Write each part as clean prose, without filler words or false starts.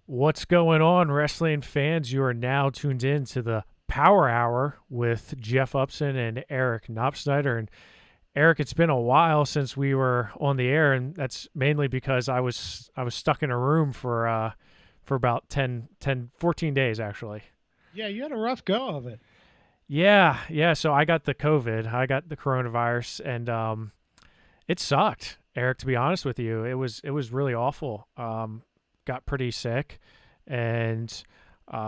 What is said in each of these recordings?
What's going on, wrestling fans? You are now tuned in to the Power Hour with Jeff Upson and Eric Knopsnyder. And Eric, it's been a while since we were on the air, and that's mainly because I was stuck in a room for about 14 days, actually. Yeah, you had a rough go of it. Yeah. So I got the COVID. I got the coronavirus, and it sucked, Eric, to be honest with you. It was really awful. Got pretty sick and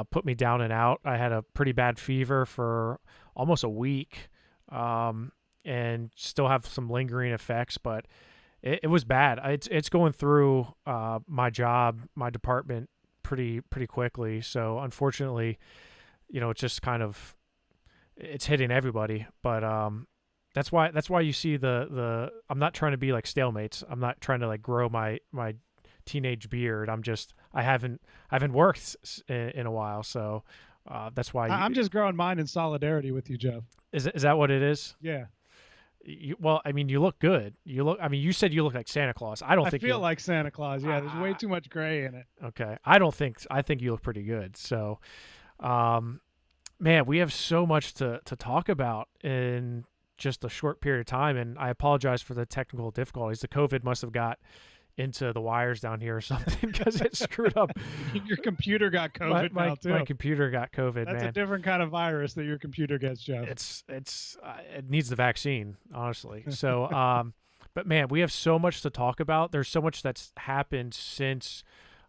put me down and out. I had a pretty bad fever for almost a week, and still have some lingering effects, but it was bad. It's going through my job, my department pretty quickly. So unfortunately, it's just kind of it's hitting everybody. But that's why you see the I'm not trying to be like stalemates. I'm not trying to like grow my teenage beard. I haven't worked in a while, so that's why I'm just growing mine in solidarity with you, Jeff. Is that what it is? Yeah. Well, I mean, you look good. You said you look like Santa Claus. I feel like Santa Claus. Yeah, there's way too much gray in it. Okay. I think you look pretty good. So, man, we have so much to talk about in just a short period of time, and I apologize for the technical difficulties. The COVID must have got into the wires down here or something because it screwed up. Your computer got COVID now too. My computer got COVID. That's man. a different kind of virus that your computer gets, Jeff. It needs the vaccine, honestly. So, but man, we have so much to talk about. There's so much that's happened since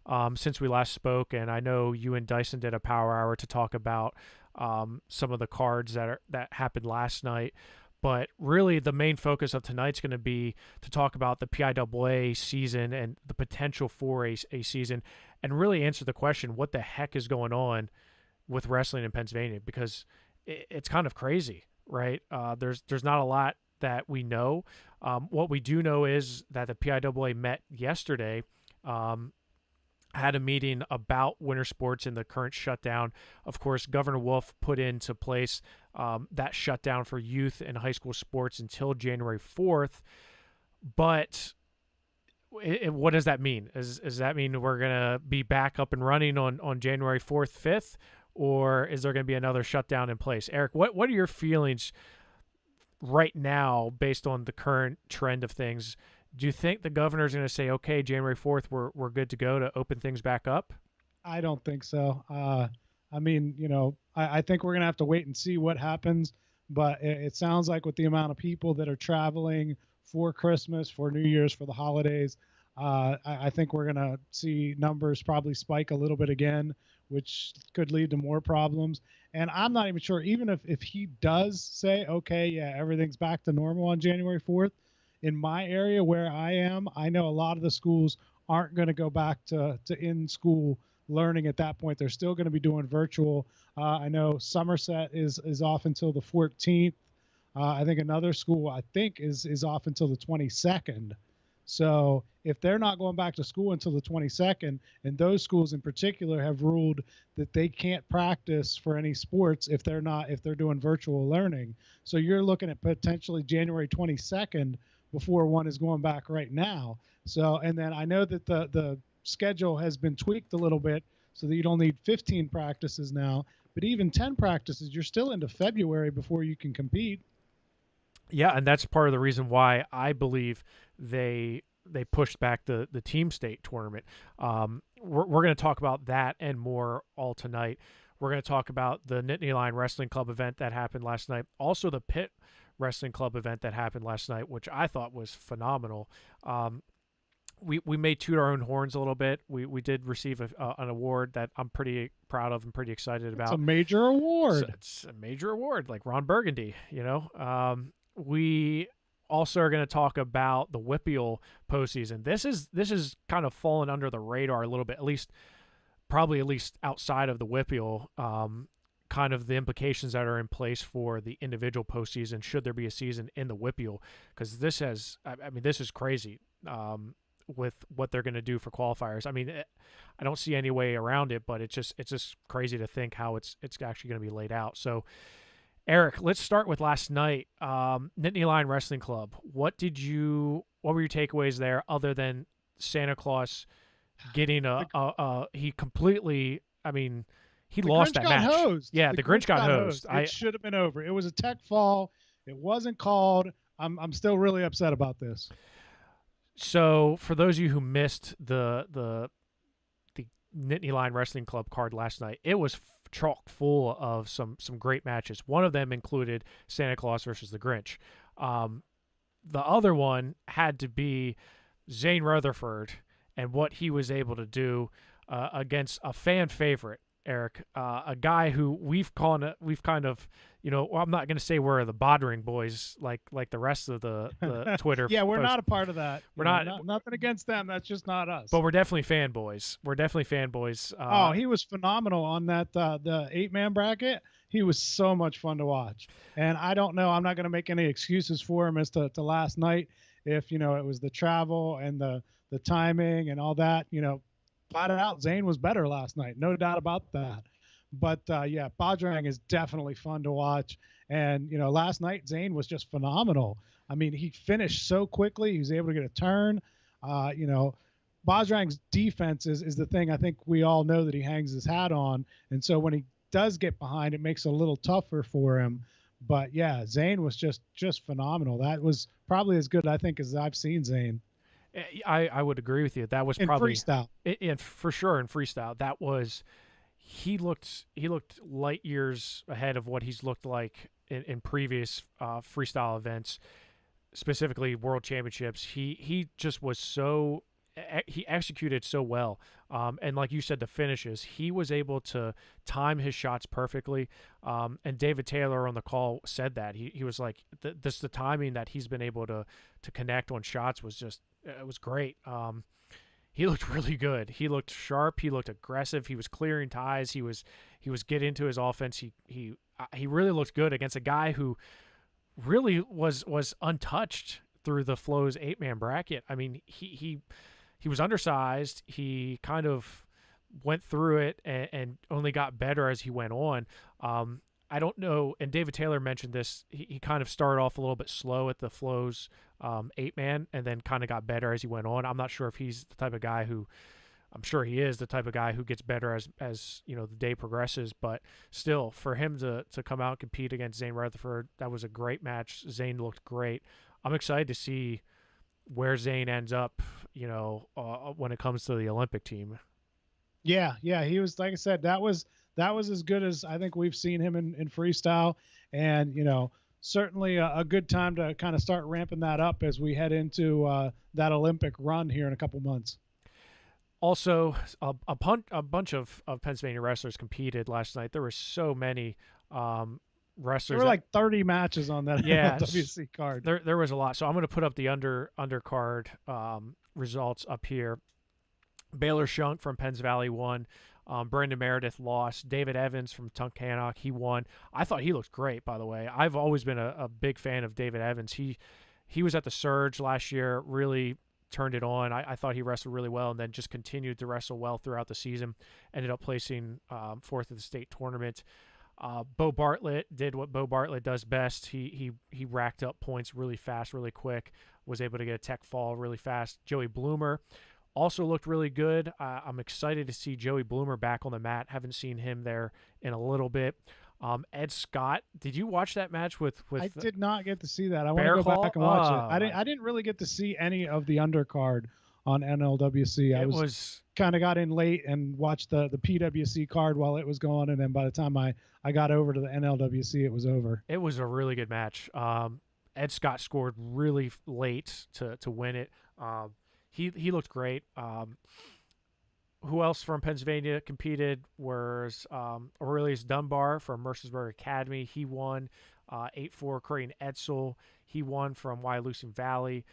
we last spoke, and I know you and Dyson did a power hour to talk about some of the cards that happened last night. But really, the main focus of tonight's going to be to talk about the PIAA season and the potential for a season, and really answer the question, what the heck is going on with wrestling in Pennsylvania? Because it's kind of crazy, right? There's not a lot that we know. What we do know is that the PIAA met yesterday, had a meeting about winter sports and the current shutdown. Of course, Governor Wolf put into place that shutdown for youth and high school sports until January 4th. But what does that mean? Does that mean we're going to be back up and running on January 4th, 5th? Or is there going to be another shutdown in place? Eric, what are your feelings right now based on the current trend of things? Do you think the governor's going to say, okay, January 4th, we're good to go to open things back up? I don't think so. I mean, I think we're going to have to wait and see what happens. But it sounds like with the amount of people that are traveling for Christmas, for New Year's, for the holidays, I think we're going to see numbers probably spike a little bit again, which could lead to more problems. And I'm not even sure, even if he does say, okay, yeah, everything's back to normal on January 4th, in my area where I am, I know a lot of the schools aren't going to go back to in-school learning at that point. They're still going to be doing virtual. I know Somerset is off until the 14th. I think another school, is off until the 22nd. So if they're not going back to school until the 22nd, and those schools in particular have ruled that they can't practice for any sports if they're doing virtual learning. So you're looking at potentially January 22nd before one is going back right now. So, and then I know that the schedule has been tweaked a little bit so that you don't need 15 practices now, but even 10 practices, you're still into February before you can compete. Yeah, and that's part of the reason why I believe they pushed back the team state tournament. We're going to talk about that and more all tonight. We're going to talk about the Nittany Lion Wrestling Club event that happened last night. Also the Pitt Wrestling Club event that happened last night, which I thought was phenomenal. We may toot our own horns a little bit. We did receive an award that I'm pretty proud of and pretty excited about. It's a major award. It's a major award, like Ron Burgundy, We also are going to talk about the Wpial postseason. This is kind of fallen under the radar a little bit, at least outside of the Wpial, kind of the implications that are in place for the individual postseason, should there be a season in the Wpial, because this is crazy with what they're going to do for qualifiers. I mean, I don't see any way around it, but it's just crazy to think how it's actually going to be laid out. So, Eric, let's start with last night. Nittany Lion Wrestling Club. What were your takeaways there, other than Santa Claus getting The, he completely, I mean, he the lost Grinch that got match. hosed. Yeah, The the Grinch Grinch got got hosed. hosed. It should have been over. It was a tech fall. It wasn't called. I'm still really upset about this. So for those of you who missed the Nittany Lion Wrestling Club card last night, it was chock full of some great matches. One of them included Santa Claus versus the Grinch. The other one had to be Zane Rutherford and what he was able to do against a fan favorite, Eric, a guy who we've kind of, well, I'm not going to say we're the bothering boys like the rest of the Twitter. Yeah, we're posts. not a part of that. We're nothing against them. That's just not us. But we're definitely fanboys. He was phenomenal on that the 8-man bracket. He was so much fun to watch. And I don't know. I'm not going to make any excuses for him as to last night. If it was the travel and the timing and all that. Flat out, Zane was better last night. No doubt about that. But yeah, Bajrang is definitely fun to watch. And last night Zane was just phenomenal. I mean, he finished so quickly. He was able to get a turn. Bajrang's defense is the thing I think we all know that he hangs his hat on. And so when he does get behind, it makes it a little tougher for him. But yeah, Zane was just phenomenal. That was probably as good, I think, as I've seen Zane. I would agree with you. That was in probably freestyle. For sure in freestyle. That was he looked light years ahead of what he's looked like in previous freestyle events, specifically World Championships. He just was he executed so well. And like you said, the finishes, he was able to time his shots perfectly. And David Taylor on the call said that. He was like, the timing that he's been able to connect on shots was just, it was great. He looked really good. He looked sharp. He looked aggressive. He was clearing ties. He was getting into his offense. He really looked good against a guy who really was untouched through the Flow's 8-man bracket. I mean, he was undersized. He kind of went through it and only got better as he went on. I don't know, and David Taylor mentioned this, he kind of started off a little bit slow at the Flow's 8-man and then kind of got better as he went on. I'm not sure if he's the type of guy who, I'm sure he is the type of guy who gets better as the day progresses, but still, for him to come out and compete against Zane Rutherford, that was a great match. Zane looked great. I'm excited to see where Zane ends up, when it comes to the Olympic team. Yeah, he was, like I said, that was as good as I think we've seen him in freestyle, and certainly a good time to kind of start ramping that up as we head into that Olympic run here in a couple months. Also, a bunch of Pennsylvania wrestlers competed last night. There were so many wrestlers. There were like 30 matches on that NLWC card. There was a lot. So I'm going to put up the undercard results up here. Baylor Shunk from Penns Valley won. Brendan Meredith lost. David Evans from Tunkhannock, he won. I thought he looked great, by the way. I've always been a big fan of David Evans. He was at the Surge last year, really turned it on. I thought he wrestled really well and then just continued to wrestle well throughout the season. Ended up placing fourth at the state tournament. Bo Bartlett did what Bo Bartlett does best. He racked up points really fast, really quick, was able to get a tech fall really fast. Joey Bloomer also looked really good. I'm excited to see Joey Bloomer back on the mat. Haven't seen him there in a little bit. Ed Scott, did you watch that match with I did not get to see that. I want Bear to go Claw? back and watch it. I didn't really get to see any of the undercard on NLWC. I was kind of got in late and watched the PWC card while it was going, and then by the time I got over to the NLWC, it was over. It was a really good match. Ed Scott scored really late to win it. He looked great. Who else from Pennsylvania competed was Aurelius Dunbar from Mercersburg Academy. He won 8-4. Creighton Edsel, he won from Wyalusing Valley.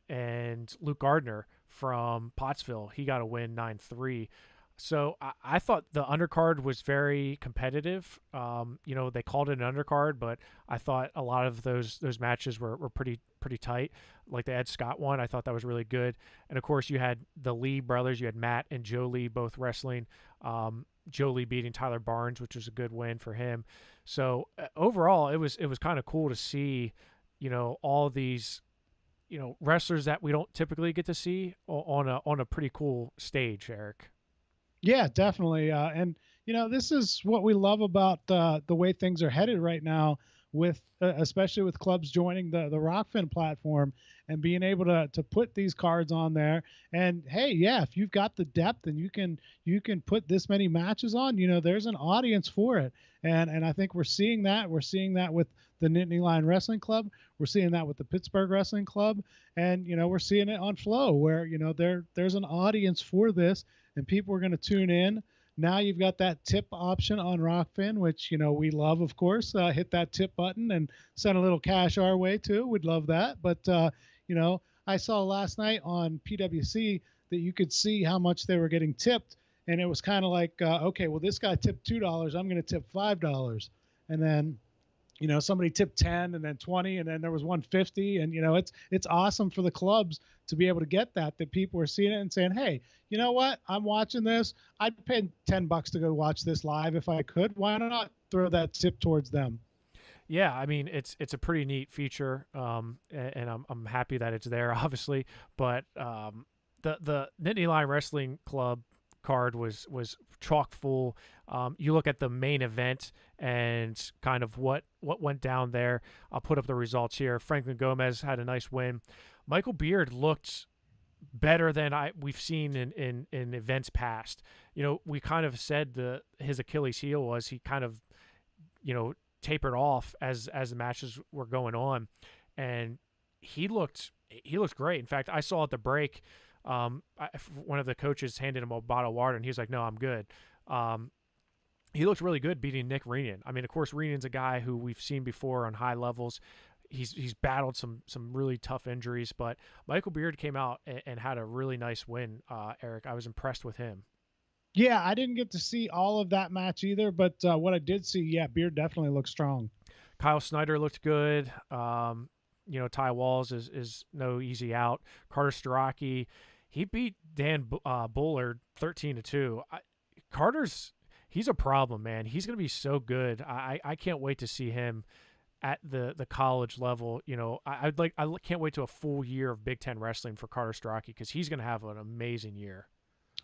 And Luke Gardner from Pottsville, he got a win 9-3. So I thought the undercard was very competitive. They called it an undercard, but I thought a lot of those matches were pretty tight. Like the Ed Scott one, I thought that was really good. And of course, you had the Lee brothers. You had Matt and Joe Lee both wrestling. Joe Lee beating Tyler Barnes, which was a good win for him. So overall, it was kind of cool to see, all these wrestlers that we don't typically get to see on a pretty cool stage, Eric. Yeah, definitely. And this is what we love about the way things are headed right now, with especially with clubs joining the Rockfin platform and being able to put these cards on there. And hey, yeah, if you've got the depth and you can put this many matches on, there's an audience for it. And I think we're seeing that. We're seeing that with the Nittany Lion Wrestling Club. We're seeing that with the Pittsburgh Wrestling Club, and we're seeing it on Flow, where there's an audience for this, and people are going to tune in. Now you've got that tip option on Rockfin, which we love, of course. Hit that tip button and send a little cash our way too. We'd love that. But I saw last night on PWC that you could see how much they were getting tipped, and it was kind of like, okay, well, this guy tipped $2, I'm going to tip $5, and then somebody tipped 10 and then 20, and then there was 150. And, it's awesome for the clubs to be able to get that people are seeing it and saying, hey, you know what? I'm watching this. I'd pay $10 to go watch this live if I could. Why not throw that tip towards them? Yeah, I mean, it's a pretty neat feature, and I'm happy that it's there, obviously. But the Nittany Lion Wrestling Club card was chock full. You look at the main event and kind of what went down there. I'll put up the results here. Franklin Gomez had a nice win. Michael Beard looked better than we've seen in events past. We kind of said his Achilles heel was he kind of tapered off as the matches were going on, and he looked great. In fact, I saw at the break, one of the coaches handed him a bottle of water, and he was like, "No, I'm good." He looked really good beating Nick Renian. I mean, of course, Renian's a guy who we've seen before on high levels. He's battled some really tough injuries, but Michael Beard came out and had a really nice win. Eric, I was impressed with him. Yeah, I didn't get to see all of that match either, but what I did see, yeah, Beard definitely looked strong. Kyle Snyder looked good. Ty Walls is no easy out. Carter Starocki, he beat Dan Bullard 13-2. He's a problem, man. He's going to be so good. I can't wait to see him at the college level. I can't wait to a full year of Big Ten wrestling for Carter Starocki, because he's going to have an amazing year.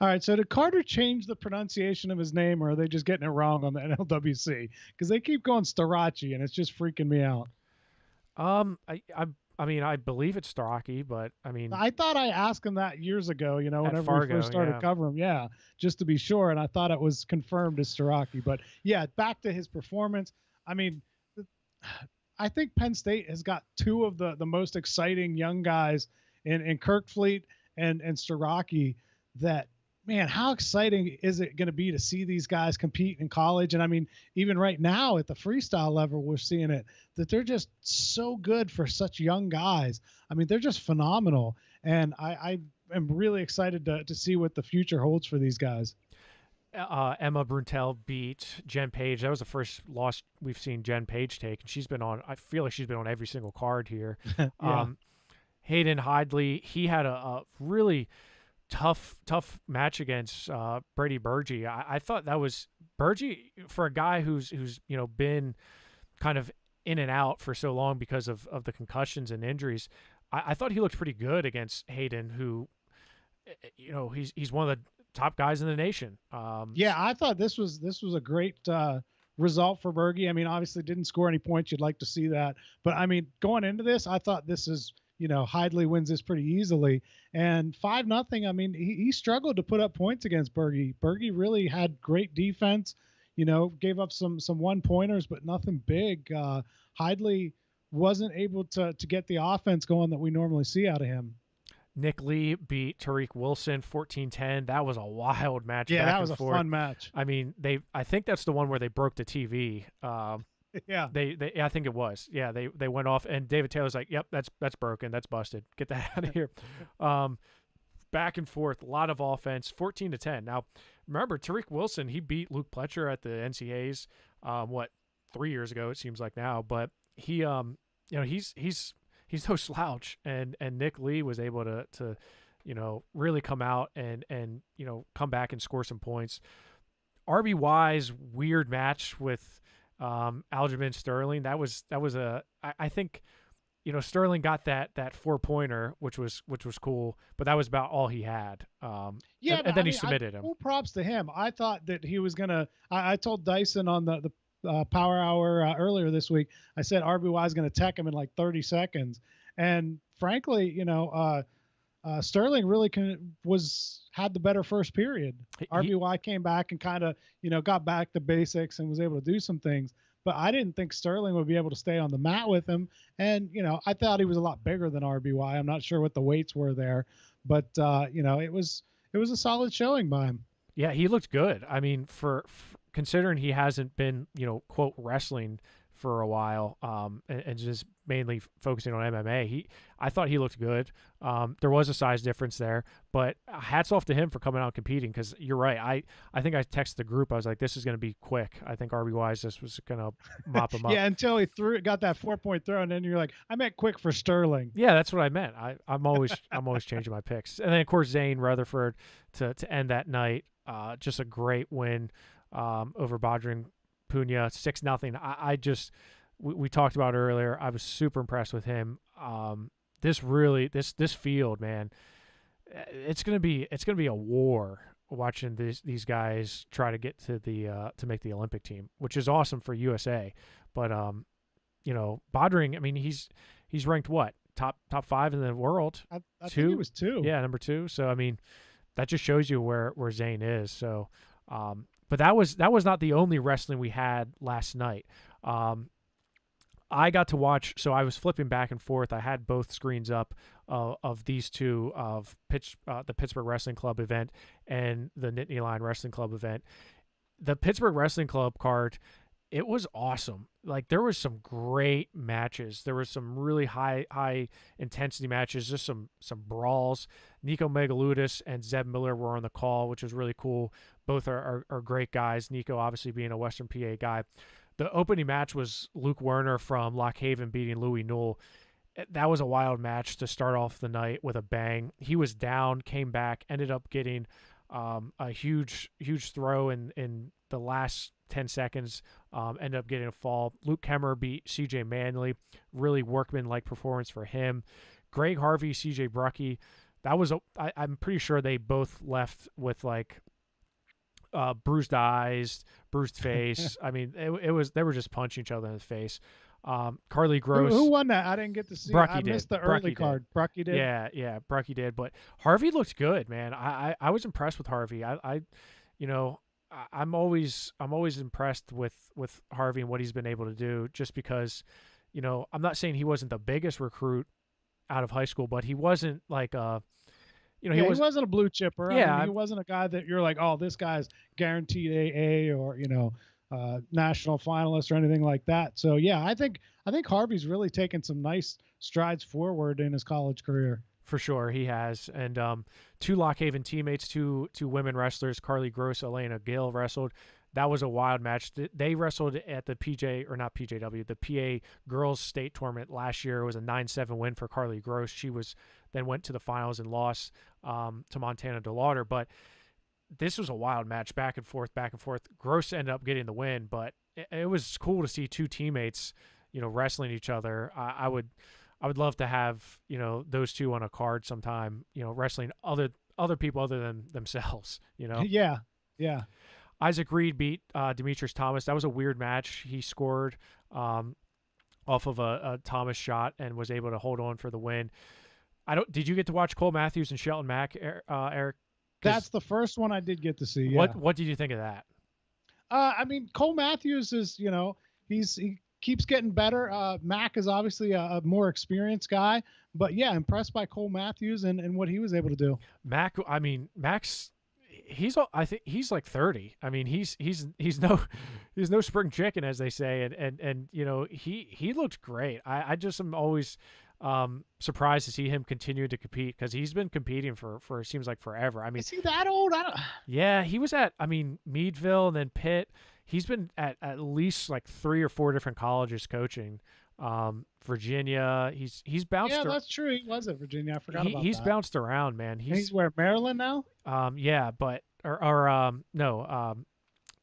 All right, so did Carter change the pronunciation of his name, or are they just getting it wrong on the NLWC? Because they keep going Starocci, and it's just freaking me out. I mean, I believe it's Starocki, but I mean, I thought I asked him that years ago, whenever Fargo, we first started covering him, just to be sure, and I thought it was confirmed as Starocki. But yeah, back to his performance. I mean, I think Penn State has got two of the most exciting young guys in Kirkfleet and Starocki. That, man, how exciting is it going to be to see these guys compete in college? And I mean, even right now at the freestyle level, we're seeing it, that they're just so good for such young guys. I mean, they're just phenomenal. And I am really excited to see what the future holds for these guys. Emma Bruntel beat Jen Page. That was the first loss we've seen Jen Page take. And I feel like she's been on every single card here. Yeah. Hayden Hidley, he had a really tough match against Brady Burgee. I thought that was Burgee, for a guy who's been kind of in and out for so long because of the concussions and injuries. I thought he looked pretty good against Hayden, who he's one of the top guys in the nation. Yeah, I thought this was a great result for Burgee. I mean, obviously didn't score any points. You'd like to see that, but I mean, going into this, I thought this is, Hidley wins this pretty easily. And 5-0. I mean, he struggled to put up points against Burgee. Burgee really had great defense, gave up some 1-pointers, but nothing big. Hidley wasn't able to get the offense going that we normally see out of him. Nick Lee beat Tariq Wilson 14-10. That was a wild match. Yeah, back that was and a forth. fun match. I mean, I think that's the one where they broke the TV. Yeah. I think it was. Yeah, they went off, and David Taylor's like, "Yep, that's broken. That's busted. Get that out of here." Back and forth, a lot of offense, 14-10. Now, remember, Tariq Wilson, he beat Luke Pletcher at the NCAAs, 3 years ago, it seems like now, but he he's no slouch, and Nick Lee was able to really come out and come back and score some points. RBY's weird match with Aljamain Sterling, that was I think Sterling got that 4-pointer, which was cool, but that was about all he had. Yeah, and then he submitted him. Full props to him. I thought that he was gonna. I told Dyson on the Power Hour earlier this week. I said RBY is gonna tech him in like 30 seconds, and frankly, Sterling really had the better first period. RBY came back and kind of got back to basics and was able to do some things. But I didn't think Sterling would be able to stay on the mat with him. And, I thought he was a lot bigger than RBY. I'm not sure what the weights were there. But, it was a solid showing by him. Yeah, he looked good. I mean, for considering he hasn't been, quote, wrestling for a while and just mainly focusing on MMA, I thought he looked good. There was a size difference there, but hats off to him for coming out and competing, because you're right. I think I texted the group. I was like, this is going to be quick. I think RBY's just was going to mop him up. Yeah, until he got that 4-point throw, and then you're like, I meant quick for Sterling. Yeah, that's what I meant. I'm always changing my picks. And then, of course, Zane Rutherford to end that night. Just a great win over Badrin Punya, 6-0. We talked about earlier. I was super impressed with him. This field, man, it's gonna be a war watching these guys try to get to to make the Olympic team, which is awesome for USA. But Badring, I mean, he's ranked what, top 5 in the world? I think he was 2. Yeah, number 2. So I mean, that just shows you where Zane is. So. But that was not the only wrestling we had last night. I got to watch, so I was flipping back and forth. I had both screens up of these two, of the Pittsburgh Wrestling Club event and the Nittany Lion Wrestling Club event. The Pittsburgh Wrestling Club card, it was awesome. Like, there was some great matches. There was some really high intensity matches, just some brawls. Nico Megaludis and Zeb Miller were on the call, which was really cool. Both are great guys. Nico obviously being a Western PA guy. The opening match was Luke Werner from Lock Haven beating Louis Newell. That was a wild match to start off the night with a bang. He was down, came back, ended up getting a huge throw in the last 10 seconds, ended up getting a fall. Luke Kemmer beat CJ Manley. Really workman-like performance for him. Greg Harvey, CJ Brucky. That was I'm pretty sure they both left with like bruised eyes, bruised face. I mean, they were just punching each other in the face. Carly Gross. Who won that? I didn't get to see. I missed the early card. Brucky did. Yeah, Brucky did. But Harvey looked good, man. I was impressed with Harvey. I'm always impressed with Harvey and what he's been able to do, just because, I'm not saying he wasn't the biggest recruit out of high school, but he wasn't like he wasn't a blue chipper. Yeah, I mean, he wasn't a guy that you're like, oh, this guy's guaranteed AA or national finalist or anything like that. So yeah, I think Harvey's really taken some nice strides forward in his college career. For sure, he has. And 2 Lock Haven teammates, two women wrestlers, Carly Gross, Elena Gill, wrestled. That was a wild match. They wrestled at the the PA Girls State Tournament last year. It was a 9-7 win for Carly Gross. She then went to the finals and lost to Montana DeLauder. But this was a wild match, back and forth. Gross ended up getting the win, but it was cool to see 2 teammates, wrestling each other. I would love to have, those 2 on a card sometime, wrestling other people other than themselves, Yeah. Isaac Reed beat Demetrius Thomas. That was a weird match. He scored off of a Thomas shot and was able to hold on for the win. Did you get to watch Cole Matthews and Shelton Mack, Eric? That's the first one I did get to see. Yeah. What did you think of that? I mean, Cole Matthews is, he keeps getting better. Mack is obviously a more experienced guy, but yeah, impressed by Cole Matthews and what he was able to do. Max, I think he's like 30. I mean, he's no spring chicken, as they say, and he looked great. I just am always surprised to see him continue to compete, because he's been competing for it seems like forever. I mean, is he that old? Yeah, he was at Meadville and then Pitt. He's been at least like 3 or 4 different colleges coaching. Virginia. He's bounced. Yeah, that's true. He was at Virginia. I forgot about that. He's bounced around, man. He's where, Maryland now? Yeah, but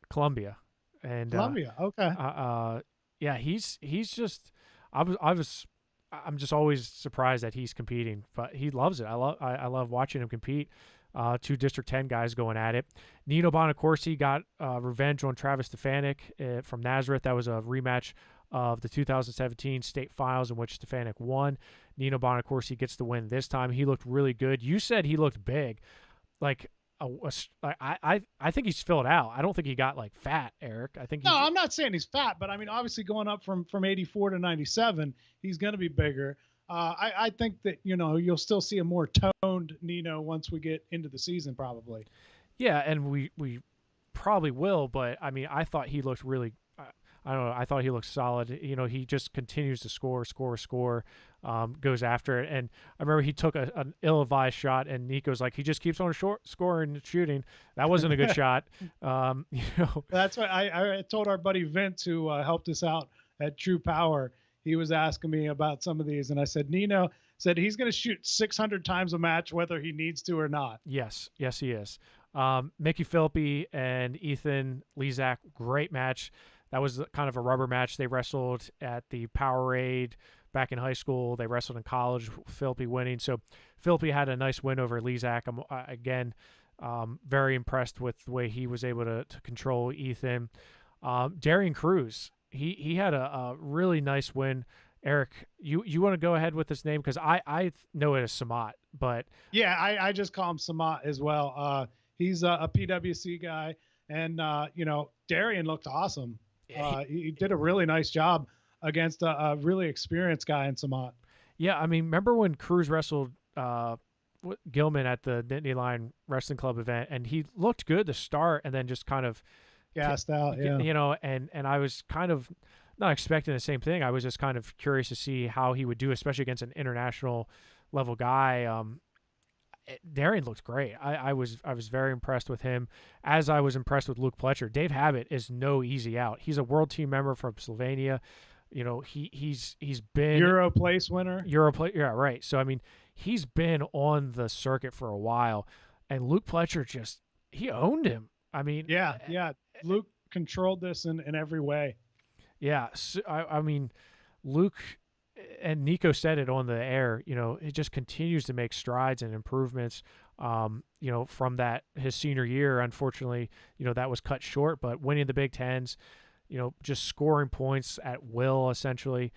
Columbia. And Columbia. Okay. Yeah, he's just. I was I'm just always surprised that he's competing, but he loves it. I love watching him compete. Two District 10 guys going at it. Nino Bonacorsi got revenge on Travis Stefanik from Nazareth. That was a rematch of the 2017 state finals in which Stefanik won. Nino Bonacorsi gets the win this time. He looked really good. You said he looked big. Like, I think he's filled out. I don't think he got like fat, Eric. I think no, I'm not saying he's fat, but I mean, obviously going up from 84 to 97, he's going to be bigger. I think that, you know, you'll still see a more toned Nino once we get into the season, probably. Yeah, and we probably will, but I mean, I thought he looked really. I don't know. I thought he looked solid. You know, he just continues to score, goes after it. And I remember he took an ill-advised shot, and Nico's like, he just keeps on scoring and shooting. That wasn't a good shot. You know, that's what I told our buddy Vince, who helped us out at True Power. He was asking me about some of these, and I said, Nino said he's going to shoot 600 times a match, whether he needs to or not. Yes, he is. Mickey Philippi and Ethan Lezak, great match. That was kind of a rubber match. They wrestled at the Powerade back in high school. They wrestled in college, Philippi winning. So Philippi had a nice win over Lezak. I'm, again, very impressed with the way he was able to control Ethan. Darien Cruz, he had a really nice win. Eric, you want to go ahead with this name? Because I know it as Samat, but... Yeah, I just call him Samat as well. He's a PWC guy, and, you know, Darien looked awesome. He did a really nice job against a really experienced guy in Samat. Yeah, I mean, remember when Cruz wrestled Gilman at the Nittany Lion Wrestling Club event, and he looked good to start, and then just kind of gassed out, yeah. You know, and I was kind of not expecting the same thing. I was just kind of curious to see how he would do, especially against an international level guy. Darien looked great. I was very impressed with him, as I was impressed with Luke Pletcher. Dave Habit is no easy out. He's a world team member from Slovenia. You know, he's been Euro place winner. Yeah, right. So I mean, he's been on the circuit for a while, and Luke Pletcher he owned him. I mean, yeah. Luke controlled this in every way. Yeah, so, I mean, Luke. And Nico said it on the air, you know, it just continues to make strides and improvements, you know, from his senior year. Unfortunately, you know, that was cut short, but winning the Big Tens, you know, just scoring points at will, essentially.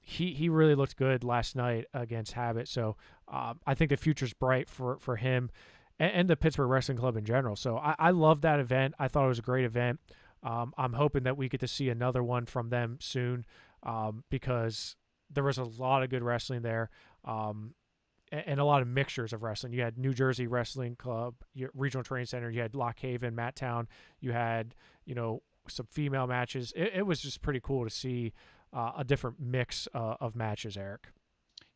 He really looked good last night against Habit. So I think the future's bright for him and the Pittsburgh Wrestling Club in general. So I love that event. I thought it was a great event. I'm hoping that we get to see another one from them soon, because there was a lot of good wrestling there, and a lot of mixtures of wrestling. You had New Jersey Wrestling Club, Regional Training Center. You had Lock Haven, Matttown. You had, you know, some female matches. It was just pretty cool to see a different mix of matches, Eric.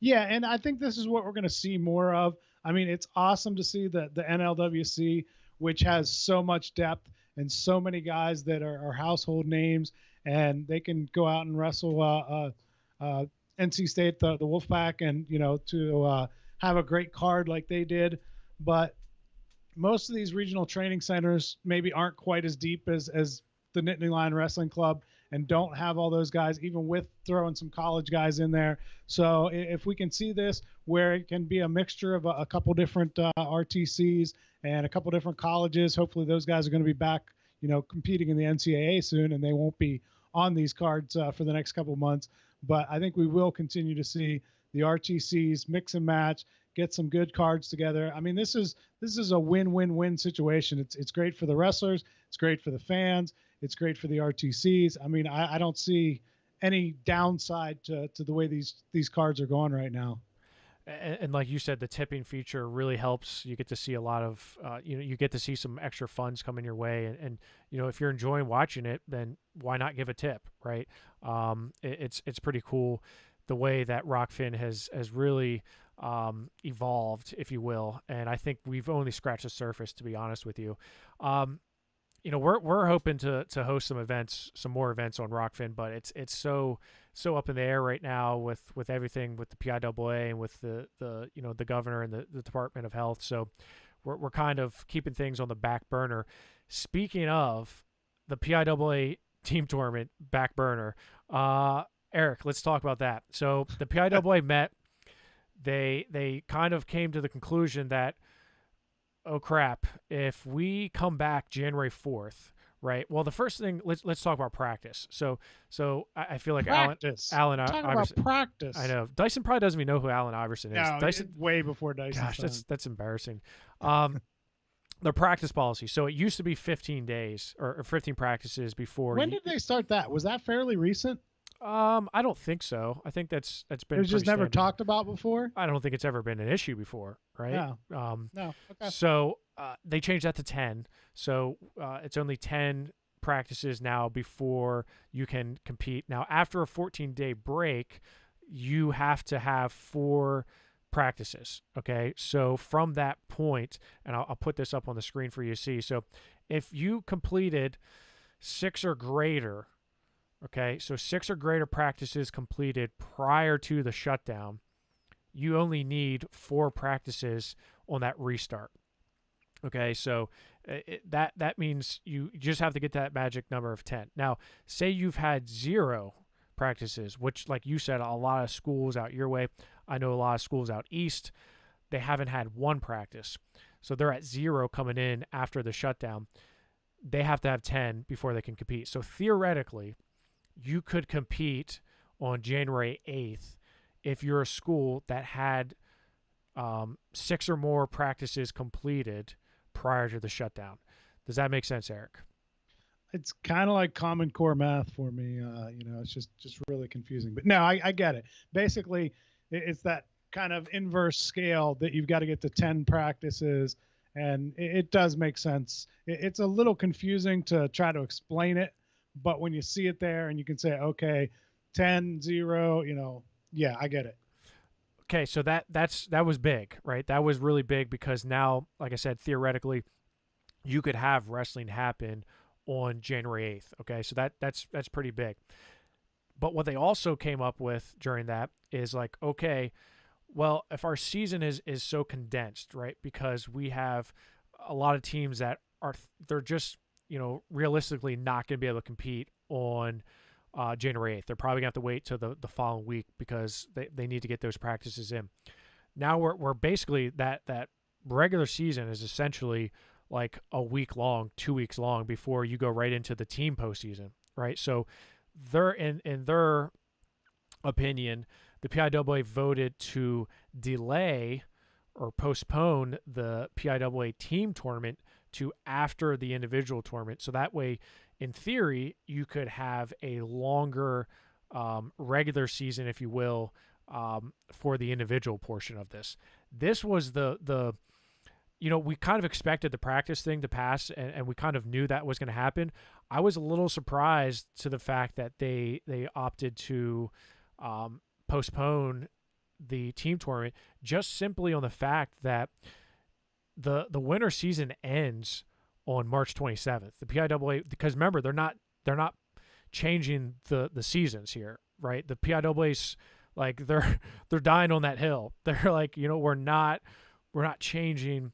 Yeah, and I think this is what we're going to see more of. I mean, it's awesome to see the NLWC, which has so much depth and so many guys that are household names, and they can go out and wrestle NC State, the Wolfpack, and, you know, to have a great card like they did. But most of these regional training centers maybe aren't quite as deep as the Nittany Lion Wrestling Club, and don't have all those guys, even with throwing some college guys in there. So if we can see this where it can be a mixture of a couple different RTCs and a couple different colleges, hopefully those guys are going to be back, you know, competing in the NCAA soon, and they won't be on these cards for the next couple months. But I think we will continue to see the RTCs mix and match, get some good cards together. I mean, this is a win-win-win situation. It's great for the wrestlers. It's great for the fans. It's great for the RTCs. I mean, I don't see any downside to the way these cards are going right now. And like you said, the tipping feature really helps. You get to see a lot of, you get to see some extra funds coming your way. And, you know, if you're enjoying watching it, then why not give a tip, right? It's pretty cool the way that Rockfin has really evolved, if you will. And I think we've only scratched the surface, to be honest with you. You know, we're hoping to host some more events on Rockfin, but it's so up in the air right now with everything with the PIAA and with the you know, the governor and the Department of Health. So we're kind of keeping things on the back burner. Speaking of the PIAA team tournament back burner, Eric, let's talk about that. So the PIAA met. They kind of came to the conclusion that, oh crap, if we come back January 4th, right? Well, the first thing, let's talk about practice. So I feel like Practice. Allen Talk Iverson. about practice. I know Dyson probably doesn't even know who Allen Iverson is. No, Dyson, way before Dyson. gosh, that's embarrassing. The practice policy. So it used to be 15 days or 15 practices before. When did they start that? Was that fairly recent? I don't think so. I think that's been. It was just never standard. talked about before. I don't think it's ever been an issue before, right? No. No. Okay. So they changed that to 10. So it's only 10 practices now before you can compete. Now, after a 14-day break, you have to have 4 practices. Okay. So from that point, and I'll put this up on the screen for you to see. So if you completed 6 or greater, okay, so 6 or greater practices completed prior to the shutdown, you only need 4 practices on that restart. Okay, so that means you just have to get that magic number of 10. Now, say you've had 0 practices, which, like you said, a lot of schools out your way. I know a lot of schools out east, they haven't had 1 practice. So they're at 0 coming in after the shutdown. They have to have 10 before they can compete. So theoretically, you could compete on January 8th if you're a school that had 6 or more practices completed prior to the shutdown. Does that make sense, Eric? It's kind of like Common Core math for me. It's just really confusing. But no, I get it. Basically, it's that kind of inverse scale that you've got to get to 10 practices, and it does make sense. It's a little confusing to try to explain it, but when you see it there and you can say, okay, 10, 0, yeah, I get it. Okay, so that was big, right? That was really big because now, like I said, theoretically, you could have wrestling happen on January 8th. Okay, so that's pretty big. But what they also came up with during that is like, okay, well, if our season is so condensed, right? Because we have a lot of teams that they're just, realistically not going to be able to compete on January 8th. They're probably going to have to wait till the following week because they need to get those practices in. Now we're basically that regular season is essentially like a week long, 2 weeks long before you go right into the team postseason, right? So they're in their opinion, the PIAA voted to delay or postpone the PIAA team tournament to after the individual tournament. So that way, in theory, you could have a longer regular season, if you will, for the individual portion of this. This was the we kind of expected the practice thing to pass, and we kind of knew that was going to happen. I was a little surprised to the fact that they opted to postpone the team tournament just simply on the fact that the winter season ends on March 27th. The PIAA, because remember, they're not changing the seasons here, right? The PIAA's like they're dying on that hill. They're like, we're not changing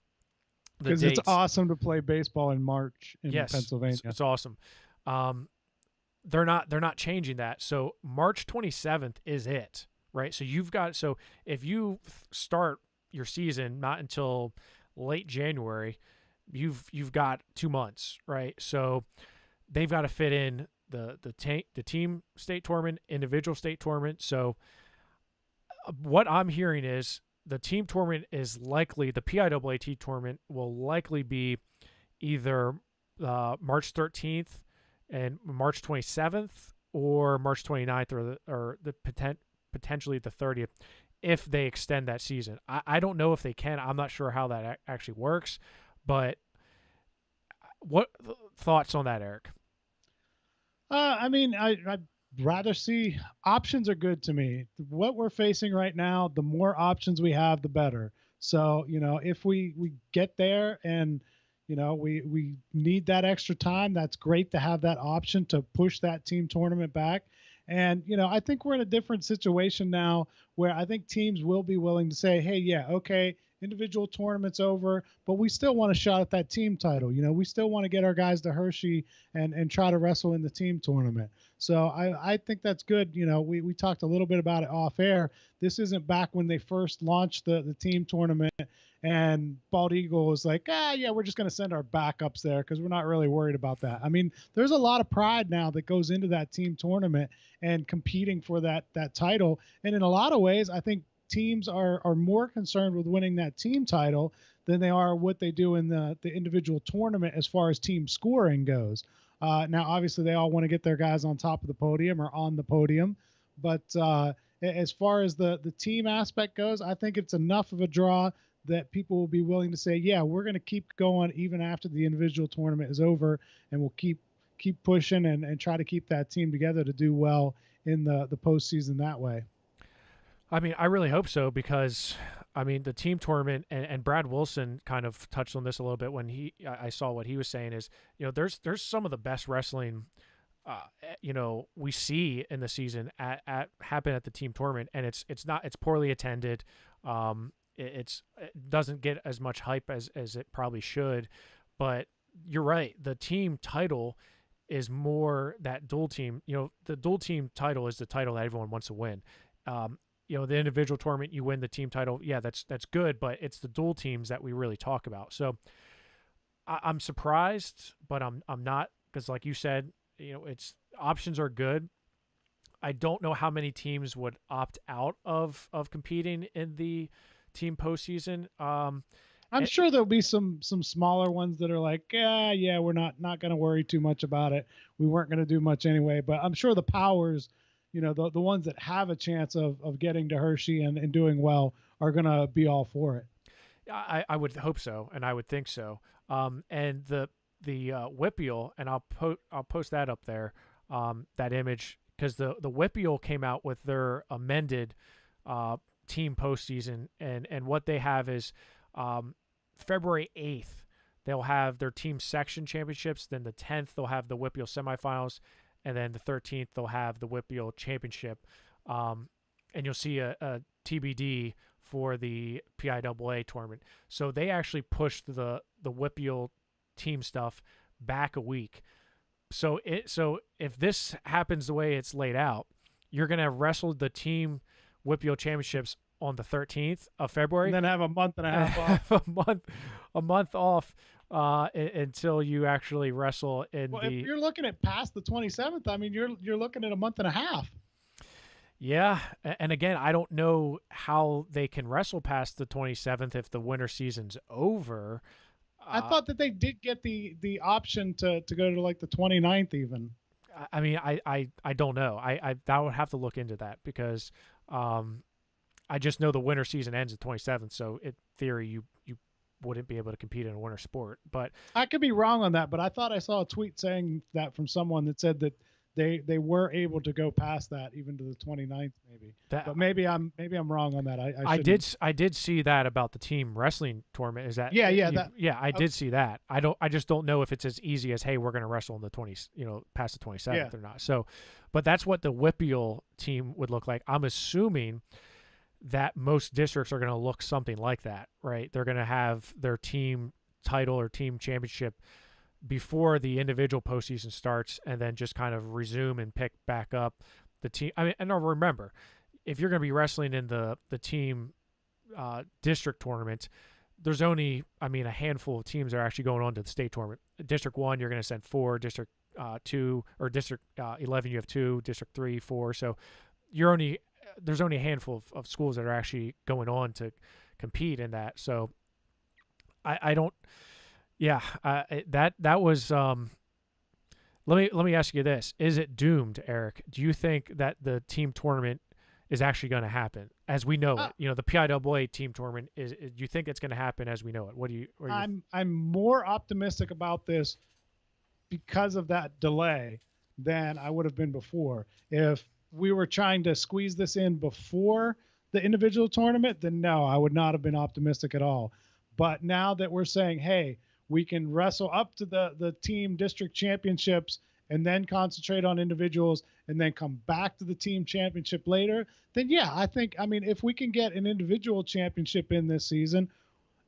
the dates. Because it's awesome to play baseball in March in Pennsylvania. It's awesome. They're not changing that. So March 27th is it, right? So if you start your season not until late January, you've got 2 months, right? So they've got to fit in the team state tournament, individual state tournament. So what I'm hearing is the team tournament is likely, the PIAA tournament will likely be either March 13th and March 27th or March 29th or potentially the 30th if they extend that season. I don't know if they can. I'm not sure how that actually works, but what thoughts on that, Eric? I'd rather see options are good to me. What we're facing right now, the more options we have, the better. So, if we get there and, we need that extra time, that's great to have that option to push that team tournament back. And, I think we're in a different situation now where I think teams will be willing to say, hey, yeah, okay, individual tournament's over, but we still want a shot at that team title. We still want to get our guys to Hershey and try to wrestle in the team tournament. So I think that's good. We talked a little bit about it off air. This isn't back when they first launched the team tournament and Bald Eagle was like, yeah, we're just going to send our backups there because we're not really worried about that. I mean, there's a lot of pride now that goes into that team tournament and competing for that title. And in a lot of ways, I think teams are more concerned with winning that team title than they are what they do in the individual tournament as far as team scoring goes. Now, obviously, they all want to get their guys on top of the podium or on the podium. But as far as the team aspect goes, I think it's enough of a draw that people will be willing to say, yeah, we're going to keep going even after the individual tournament is over, and we'll keep pushing and try to keep that team together to do well in the postseason that way. I mean, I really hope so because, I mean, the team tournament and Brad Wilson kind of touched on this a little bit when I saw what he was saying is, there's some of the best wrestling, we see in the season happen at the team tournament, and it's poorly attended. It doesn't get as much hype as it probably should, but you're right. The team title is more that dual team. The dual team title is the title that everyone wants to win. The individual tournament, you win the team title. Yeah, that's good, but it's the dual teams that we really talk about. So I'm surprised, but I'm not, because like you said, it's options are good. I don't know how many teams would opt out of competing in the team postseason. I'm sure there'll be some smaller ones that are like, yeah, we're not going to worry too much about it. We weren't going to do much anyway. But I'm sure the powers, the ones that have a chance of getting to Hershey and doing well are going to be all for it. I would hope so, and I would think so. And the Wpial, and I'll post that up there, that image, because the Wpial came out with their amended team postseason, and what they have is February 8th they'll have their team section championships, then the 10th they'll have the Wpial semifinals, and then the 13th they'll have the Wpial championship, and you'll see a TBD for the PIAA tournament. So they actually pushed the Wpial team stuff back a week. So if this happens the way it's laid out, you're going to wrestle the team Wpial championships on the 13th of February, and then have a month and a half off. a month off until you actually wrestle in if you're looking at past the 27th, I mean, you're looking at a month and a half. Yeah, and again, I don't know how they can wrestle past the 27th if the winter season's over. I thought that they did get the option to go to like the 29th even. I mean, I don't know. I would have to look into that because I just know the winter season ends at 27th. So in theory, you wouldn't be able to compete in a winter sport. But I could be wrong on that. But I thought I saw a tweet saying that from someone that said that they were able to go past that even to the 29th maybe. But maybe I'm wrong on that. I did see that about the team wrestling tournament. Is that I did see that. I just don't know if it's as easy as, hey, we're going to wrestle in the 20s, past the 27th or not. So, but that's what the Wpial team would look like. I'm assuming that most districts are going to look something like that, right? They're going to have their team title or team championship before the individual postseason starts, and then just kind of resume and pick back up the team. I mean, and remember, if you're going to be wrestling in the team district tournament, there's only, a handful of teams that are actually going on to the state tournament. District 1, you're going to send 4. District 2 or District 11, you have 2. District 3, 4. So there's only a handful of schools that are actually going on to compete in that. So I don't. Yeah, that was. Let me ask you this: is it doomed, Eric? Do you think that the team tournament is actually going to happen as we know it? The PIAA team tournament is. Do you think it's going to happen as we know it? What do you? I'm more optimistic about this because of that delay than I would have been before. If we were trying to squeeze this in before the individual tournament, then no, I would not have been optimistic at all. But now that we're saying, hey, we can wrestle up to the team district championships and then concentrate on individuals and then come back to the team championship later, then yeah, I think, if we can get an individual championship in this season,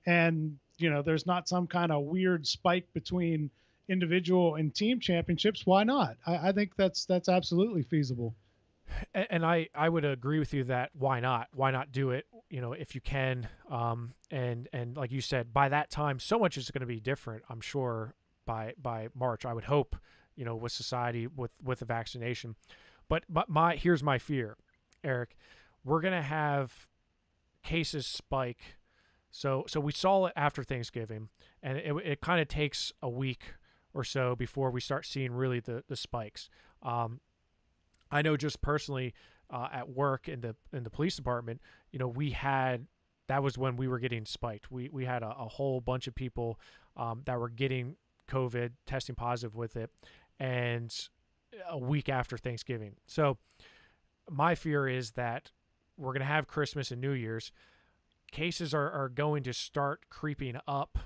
and there's not some kind of weird spike between individual and team championships, why not? I think that's absolutely feasible. And I would agree with you that why not do it, if you can, and like you said, by that time so much is going to be different, I'm sure, by March, I would hope, with society, with the vaccination. But here's my fear, Eric. We're going to have cases spike. So we saw it after Thanksgiving, and it kind of takes a week or so before we start seeing really the spikes. I know just personally, at work in the police department, that was when we were getting spiked. We had a whole bunch of people that were getting COVID, testing positive with it, and a week after Thanksgiving. So my fear is that we're going to have Christmas and New Year's. Cases are going to start creeping up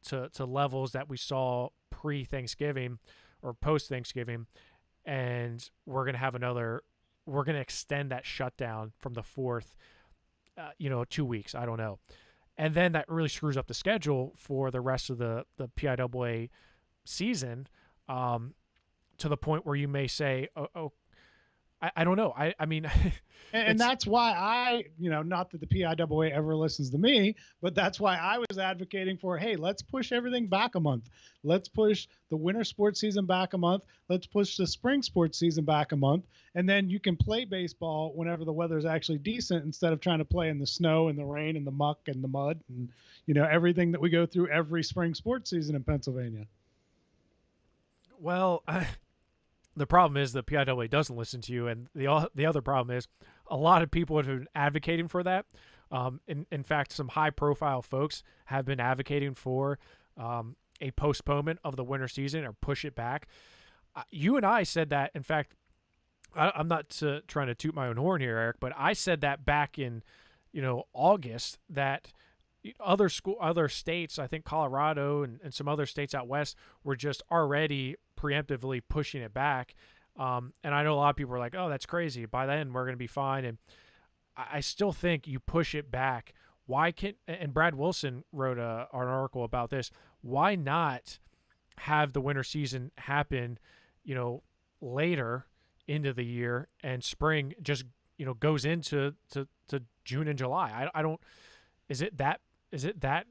to levels that we saw pre-Thanksgiving or post-Thanksgiving, and we're going to extend that shutdown from the 4th, 2 weeks, I don't know. And then that really screws up the schedule for the rest of the PIAA season, to the point where you may say, I don't know. I mean, and that's why not that the PIAA ever listens to me, but that's why I was advocating for, hey, let's push everything back a month. Let's push the winter sports season back a month. Let's push the spring sports season back a month. And then you can play baseball whenever the weather is actually decent, instead of trying to play in the snow and the rain and the muck and the mud and, everything that we go through every spring sports season in Pennsylvania. Well, the problem is the PIAA doesn't listen to you, and the other problem is a lot of people have been advocating for that. In fact, some high-profile folks have been advocating for a postponement of the winter season or push it back. You and I said that. In fact, I'm not trying to toot my own horn here, Eric, but I said that back in August, that other states, I think Colorado and some other states out west, were just already preemptively pushing it back. And I know a lot of people are like, oh, that's crazy. By then we're going to be fine. And I still think you push it back. And Brad Wilson wrote an article about this. Why not have the winter season happen, later into the year, and spring just, goes into to June and July? I don't, is it that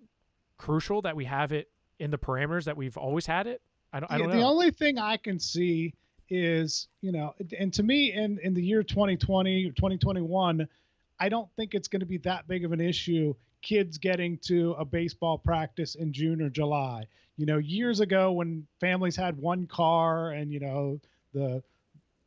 crucial that we have it in the parameters that we've always had it? I don't know. The only thing I can see is, and to me, in the year 2020, 2021, I don't think it's going to be that big of an issue, kids getting to a baseball practice in June or July. Years ago, when families had one car and,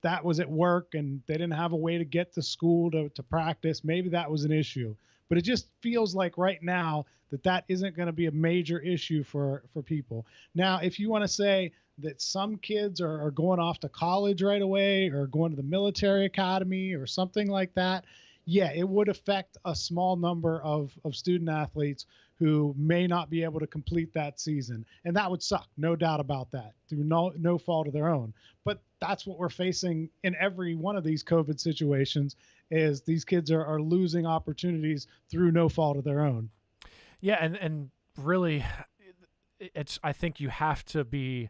that was at work and they didn't have a way to get to school to practice, maybe that was an issue. But it just feels like right now that isn't going to be a major issue for people. Now, if you want to say that some kids are going off to college right away or going to the military academy or something like that, yeah, it would affect a small number of student athletes who may not be able to complete that season. And that would suck, no doubt about that, through no fault of their own. But that's what we're facing in every one of these COVID situations, is these kids are losing opportunities through no fault of their own. Yeah, and really, I think we have to be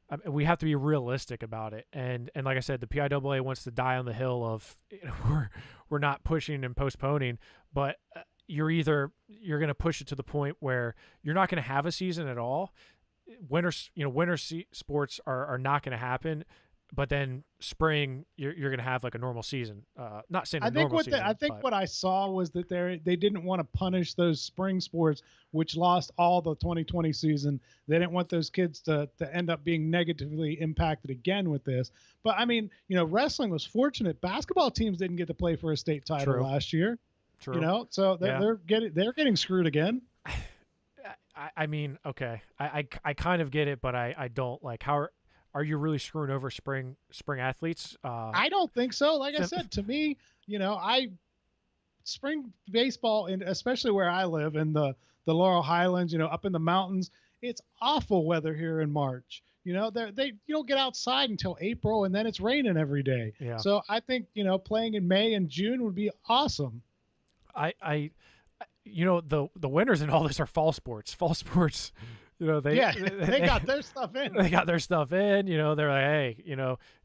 realistic about it. And like I said, the PIAA wants to die on the hill of we're not pushing and postponing, but you're going to push it to the point where you're not going to have a season at all. Winter sports are not going to happen. But then spring, you're going to have like a normal season. Not saying normal season. I think what I saw was that they didn't want to punish those spring sports, which lost all the 2020 season. They didn't want those kids to end up being negatively impacted again with this. But I mean, wrestling was fortunate. Basketball teams didn't get to play for a state title last year. True. So they're getting screwed again. I mean, okay, I kind of get it, but I don't like how. Are you really screwing over spring athletes? I don't think so. Like I said, to me, spring baseball, and especially where I live in the Laurel Highlands, up in the mountains, it's awful weather here in March. You don't get outside until April, and then it's raining every day. Yeah. So I think, playing in May and June would be awesome. the winners in all this are fall sports. Fall sports, they got their stuff in. They got their stuff in. They're like, hey,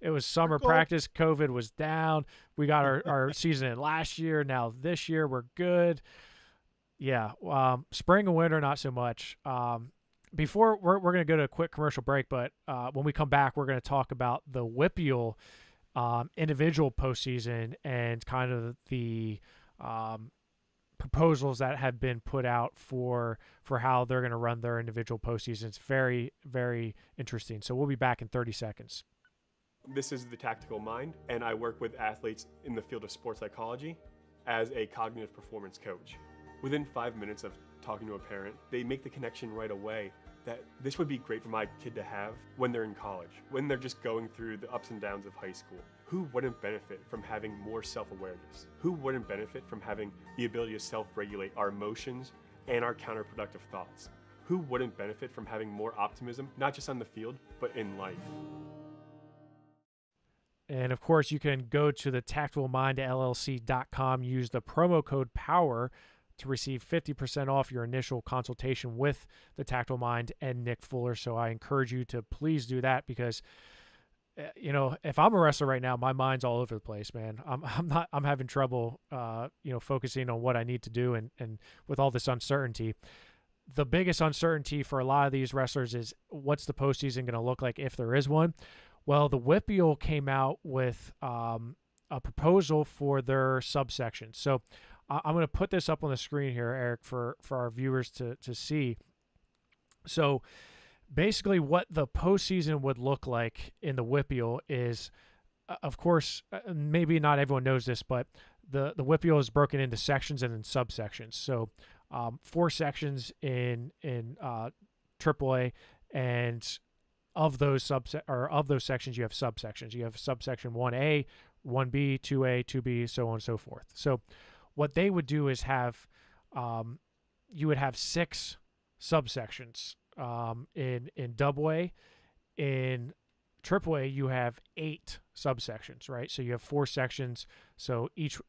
it was summer practice. COVID was down. We got our season in last year. Now this year we're good. Yeah. Spring and winter, not so much. Before we're going to go to a quick commercial break, but when we come back, we're going to talk about the Wpial individual postseason and kind of the proposals that have been put out for how they're going to run their individual postseason. It's very, very interesting. So we'll be back in 30 seconds. This is The Tactical Mind, and I work with athletes in the field of sports psychology as a cognitive performance coach. Within 5 minutes of talking to a parent, they make the connection right away that this would be great for my kid to have when they're in college, when they're just going through the ups and downs of high school. Who wouldn't benefit from having more self-awareness? Who wouldn't benefit from having the ability to self-regulate our emotions and our counterproductive thoughts? Who wouldn't benefit from having more optimism, not just on the field, but in life? And of course, you can go to the tacticalmindllc.com, use the promo code POWER to receive 50% off your initial consultation with the Tactical Mind and Nick Fuller. So I encourage you to please do that, because if I'm a wrestler right now, my mind's all over the place, man. I'm having trouble focusing on what I need to do, and with all this uncertainty. The biggest uncertainty for a lot of these wrestlers is, what's the postseason going to look like if there is one? Well, the Wpial came out with a proposal for their subsection. So I'm going to put this up on the screen here, Eric, for our viewers to see. So basically what the postseason would look like in the Wpial is, of course, maybe not everyone knows this, but the Wpial is broken into sections and then subsections. So 4 sections in AAA, and of those sections, you have subsections. You have subsection 1A, 1B, 2A, 2B, so on and so forth. So what they would do is you would have 6 subsections in AA. In AAA, you have 8 subsections, right? So you have 4 sections. So each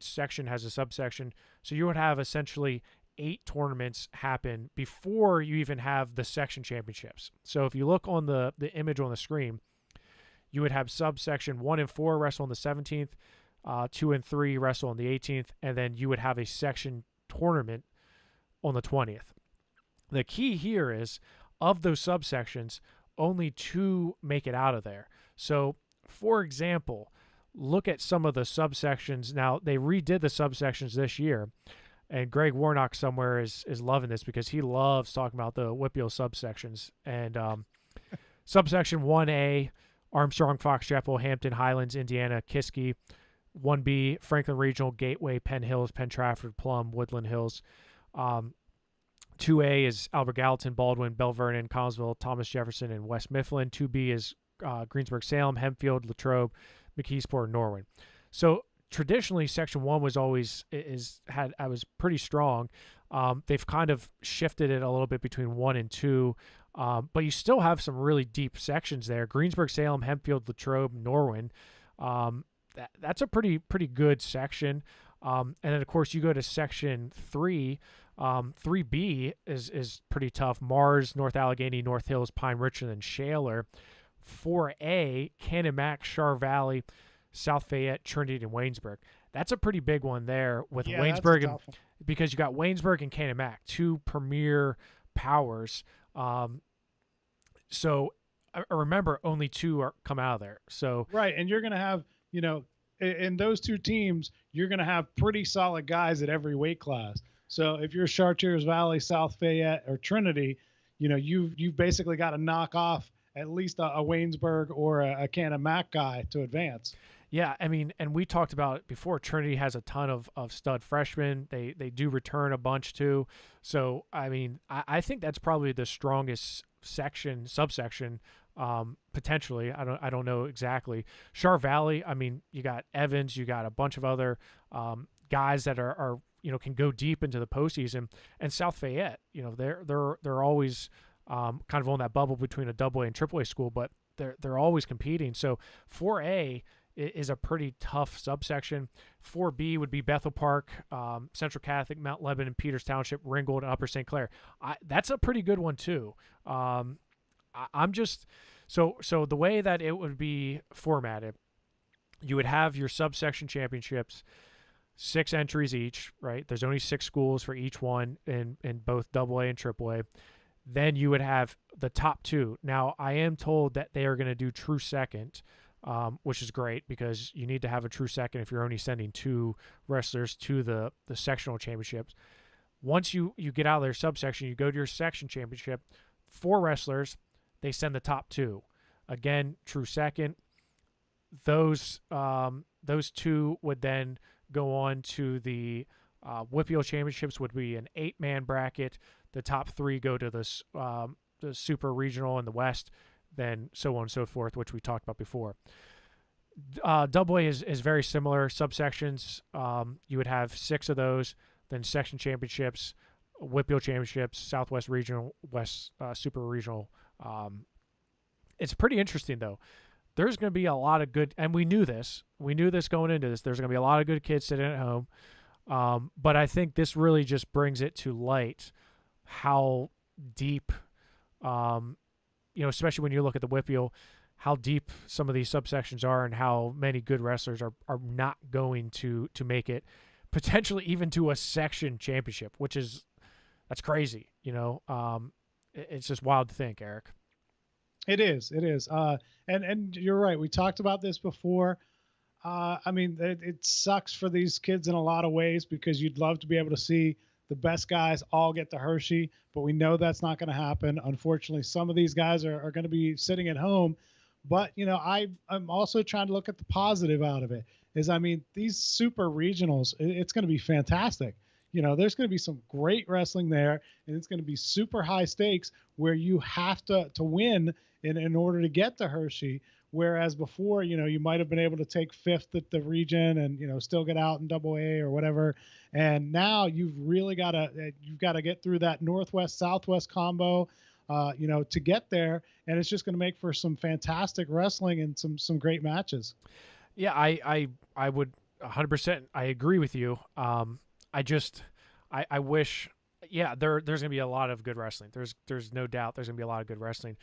section has a subsection. So you would have essentially 8 tournaments happen before you even have the section championships. So if you look on the image on the screen, you would have subsection 1 and 4 wrestle on the 17th, 2 and 3 wrestle on the 18th, and then you would have a section tournament on the 20th. The key here is, of those subsections, only 2 make it out of there. So, for example, look at some of the subsections. Now, they redid the subsections this year, and Greg Warnock somewhere is loving this, because he loves talking about the Wpial subsections. And subsection 1A, Armstrong, Fox Chapel, Hampton, Highlands, Indiana, Kiski. 1B, Franklin Regional, Gateway, Penn Hills, Penn Trafford, Plum, Woodland Hills. 2A is Albert Gallatin, Baldwin, Bell Vernon, Collinsville, Thomas Jefferson, and West Mifflin. 2B is Greensburg-Salem, Hempfield, Latrobe, McKeesport, and Norwin. So traditionally, Section 1 was always was pretty strong. They've kind of shifted it a little bit between 1 and 2, but you still have some really deep sections there. Greensburg-Salem, Hempfield, Latrobe, Norwin. That's a pretty good section. And then, of course, you go to Section 3. 3B is pretty tough. Mars, North Allegheny, North Hills, Pine Richland, and Shaler. 4A, Canon-Mac, Char Valley, South Fayette, Trinity, and Waynesburg. That's a pretty big one there with Waynesburg, because you got Waynesburg and Canon-Mac, 2 premier powers. So remember, only 2 come out of there. So right, and you're going to have, in those 2 teams, you're going to have pretty solid guys at every weight class. So if you're Chartiers Valley, South Fayette, or Trinity, you've basically got to knock off at least a Waynesburg or a Canon-Mac guy to advance. Yeah, I mean, and we talked about it before. Trinity has a ton of stud freshmen. They do return a bunch too. So, I mean, I think that's probably the strongest subsection, potentially. I don't know exactly. Char Valley, I mean, you got Evans, you got a bunch of other guys that are can go deep into the postseason. And South Fayette, they're always kind of on that bubble between a AA and AAA school, but they're always competing. So 4A is a pretty tough subsection. 4B would be Bethel Park, Central Catholic, Mount Lebanon, Peters Township, Ringgold, and Upper St. Clair. That's a pretty good one too. I'm just so the way that it would be formatted, you would have your subsection championships, 6 entries each, right? There's only 6 schools for each one in both AA and AAA. Then you would have the top 2. Now, I am told that they are going to do true second, which is great because you need to have a true second if you're only sending 2 wrestlers to the sectional championships. Once you get out of their subsection, you go to your section championship, 4 wrestlers, they send the top 2. Again, true second. Those 2 would then go on to the Wpial championships, would be an 8-man bracket. The top 3 go to the super regional in the West, then so on and so forth, which we talked about before. AA is very similar. Subsections, you would have 6 of those, then section championships, Wpial championships, Southwest regional, West super regional. It's pretty interesting, though. There's going to be a lot of good, and we knew this going into this, there's going to be a lot of good kids sitting at home. But I think this really just brings it to light how deep, especially when you look at the Wpial, how deep some of these subsections are and how many good wrestlers are not going to make it potentially even to a section championship, that's crazy. It's just wild to think, Eric. It is. And you're right. We talked about this before. It sucks for these kids in a lot of ways because you'd love to be able to see the best guys all get to Hershey, but we know that's not going to happen. Unfortunately, some of these guys are going to be sitting at home. But, I'm also trying to look at the positive out of it these super regionals, it's going to be fantastic. There's going to be some great wrestling there, and it's going to be super high stakes where you have to win in order to get to Hershey. Whereas before, you might have been able to take 5th at the region and, still get out in AA or whatever. And now you've really got to get through that Northwest-Southwest combo, to get there. And it's just going to make for some fantastic wrestling and some great matches. Yeah, I would 100%. I agree with you. I wish, there's going to be a lot of good wrestling. There's no doubt there's going to be a lot of good wrestling.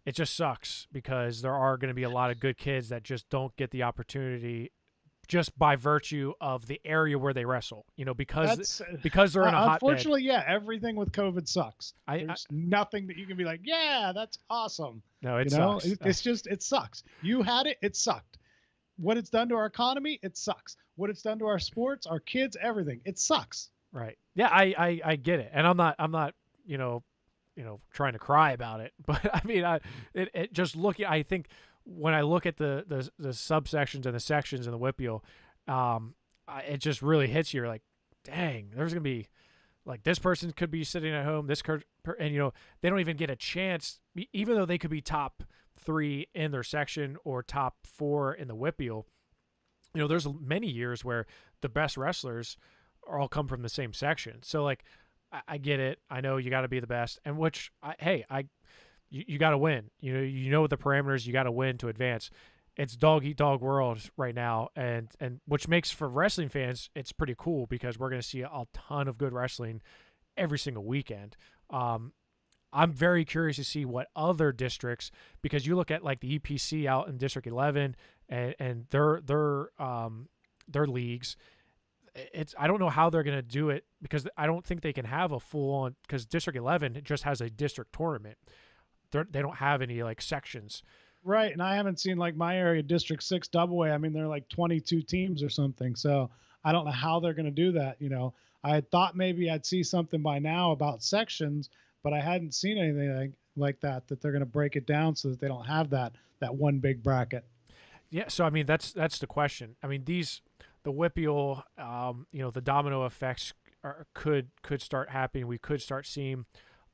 It just sucks because there are going to be a lot of good kids that just don't get the opportunity just by virtue of the area where they wrestle, because they're in a hotbed. Unfortunately, everything with COVID sucks. There's nothing that you can be like, yeah, that's awesome. No, it sucks. It sucks. You had it. It sucked. What it's done to our economy, it sucks. What it's done to our sports, our kids, everything, it sucks. Right. Yeah, I get it. And I'm not, trying to cry about it, but it just looking, I think when I look at the subsections and the sections in the Wpial, it just really hits you. You're like, dang, there's going to be like, this person could be sitting at home, and they don't even get a chance, even though they could be top 3 in their section or top 4 in the Wpial. There's many years where the best wrestlers all come from the same section. So like, I get it. I know you got to be the best, and you got to win. You know the parameters. You got to win to advance. It's dog eat dog world right now, and which makes for wrestling fans it's pretty cool because we're going to see a ton of good wrestling every single weekend. I'm very curious to see what other districts, because you look at like the EPC out in District 11 and their leagues. I don't know how they're going to do it because I don't think they can have a full on, because District 11 just has a district tournament. They don't have any like sections. Right. And I haven't seen like my area, District 6 AA. They're like 22 teams or something. So I don't know how they're going to do that. I had thought maybe I'd see something by now about sections, but I hadn't seen anything like that they're going to break it down so that they don't have that one big bracket. Yeah. So, that's the question. The Wpial, the domino effects could start happening. We could start seeing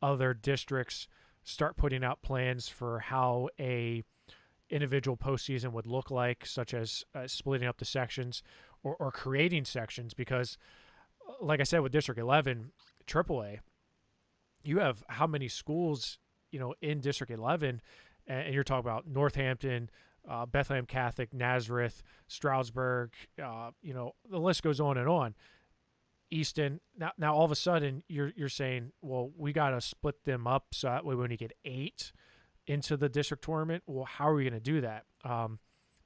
other districts start putting out plans for how a individual postseason would look like, such as splitting up the sections or creating sections. Because, like I said, with District 11, AAA, you have how many schools, in District 11, and you're talking about Northampton, Bethlehem Catholic, Nazareth, Stroudsburg, the list goes on and on. Easton. Now all of a sudden you're saying, well, we got to split them up so that way we only get 8 into the district tournament. Well, how are we going to do that? And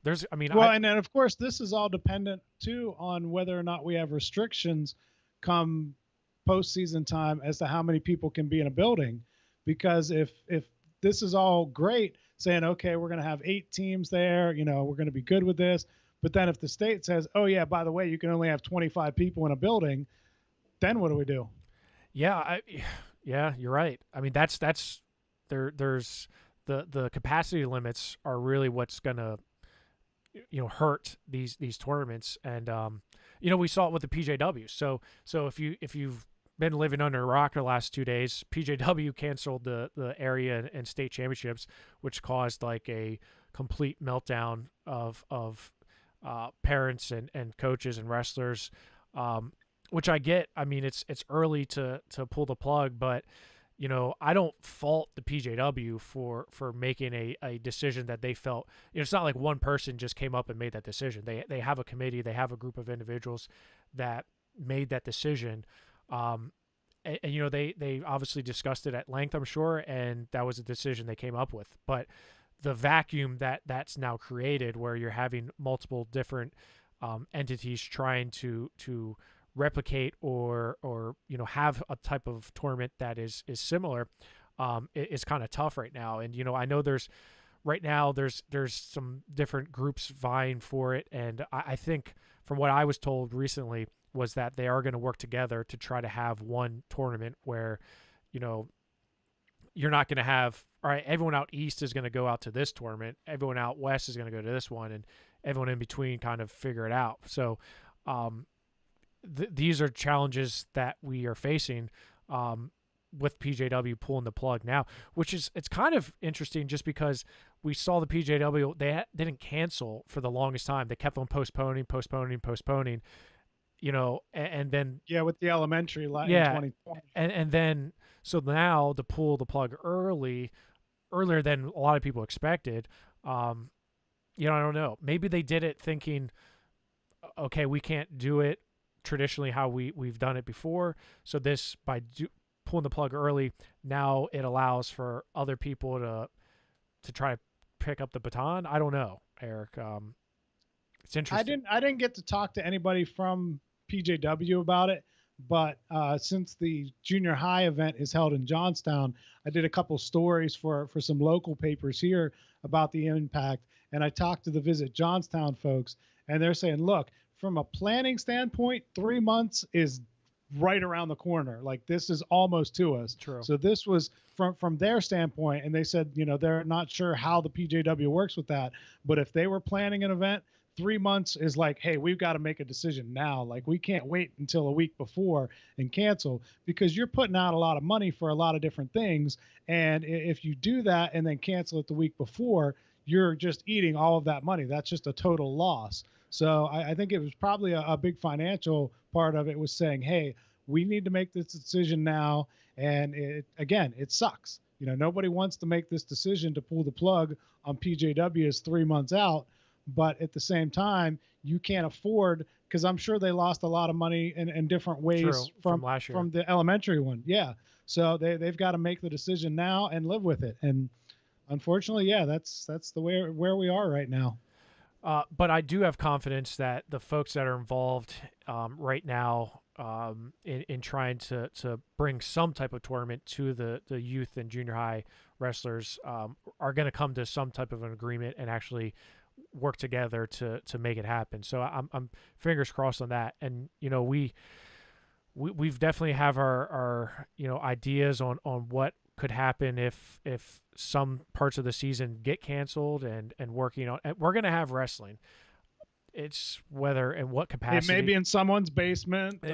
then of course this is all dependent too on whether or not we have restrictions come postseason time as to how many people can be in a building. Because if this is all great, saying, okay, we're going to have 8 teams there, we're going to be good with this. But then if the state says, oh yeah, by the way, you can only have 25 people in a building, then what do we do? Yeah, you're right. I mean, that's there's the capacity limits are really what's going to hurt these tournaments. And we saw it with the PJW. So if you've been living under a rock the last 2 days, PJW canceled the area and state championships, which caused like a complete meltdown of parents and coaches and wrestlers, which I get. I mean, it's early to pull the plug, but I don't fault the PJW for making a decision that they felt. It's not like one person just came up and made that decision. They have a committee, they have a group of individuals that made that decision. They obviously discussed it at length, I'm sure, and that was a decision they came up with. But the vacuum that's now created, where you're having multiple different entities trying to replicate or have a type of tournament that is similar, is kind of tough right now. And I know there's some different groups vying for it, and I think from what I was told recently was that they are going to work together to try to have one tournament where you're not going to have, all right, everyone out east is going to go out to this tournament, everyone out west is going to go to this one, and everyone in between kind of figure it out. So these are challenges that we are facing with PJW pulling the plug now, it's kind of interesting just because we saw the PJW, they didn't cancel for the longest time. They kept on postponing, and then with the elementary in 2020. And then so now to pull the plug earlier than a lot of people expected, I don't know. Maybe they did it thinking, okay, we can't do it traditionally how we've done it before. So this, by pulling the plug early, now it allows for other people to try to pick up the baton. I don't know, Eric. It's interesting. I didn't get to talk to anybody from PJW about it, but since the junior high event is held in Johnstown, I did a couple stories for some local papers here about the impact, and I talked to the Visit Johnstown folks, and they're saying, look, from a planning standpoint, 3 months is right around the corner. Like, this is almost to us. True. So this was from their standpoint, and they said, they're not sure how the PJW works with that, but if they were planning an event, 3 months is like, hey, we've got to make a decision now. Like, we can't wait until a week before and cancel, because you're putting out a lot of money for a lot of different things. And if you do that and then cancel it the week before, you're just eating all of that money. That's just a total loss. So I think it was probably a big financial part of it, was saying, hey, we need to make this decision now. And it sucks. Nobody wants to make this decision to pull the plug on PJW's 3 months out. But at the same time, you can't afford, because I'm sure they lost a lot of money in different ways from last year, from the elementary one. Yeah. So they've got to make the decision now and live with it. And unfortunately, that's the way where we are right now. But I do have confidence that the folks that are involved right now in trying to bring some type of tournament to the youth and junior high wrestlers are going to come to some type of an agreement and actually work together to make it happen. So I'm fingers crossed on that. And we've definitely have our ideas on what could happen if some parts of the season get canceled, and working on, and we're going to have wrestling. It's whether and what capacity. It may be in someone's basement. It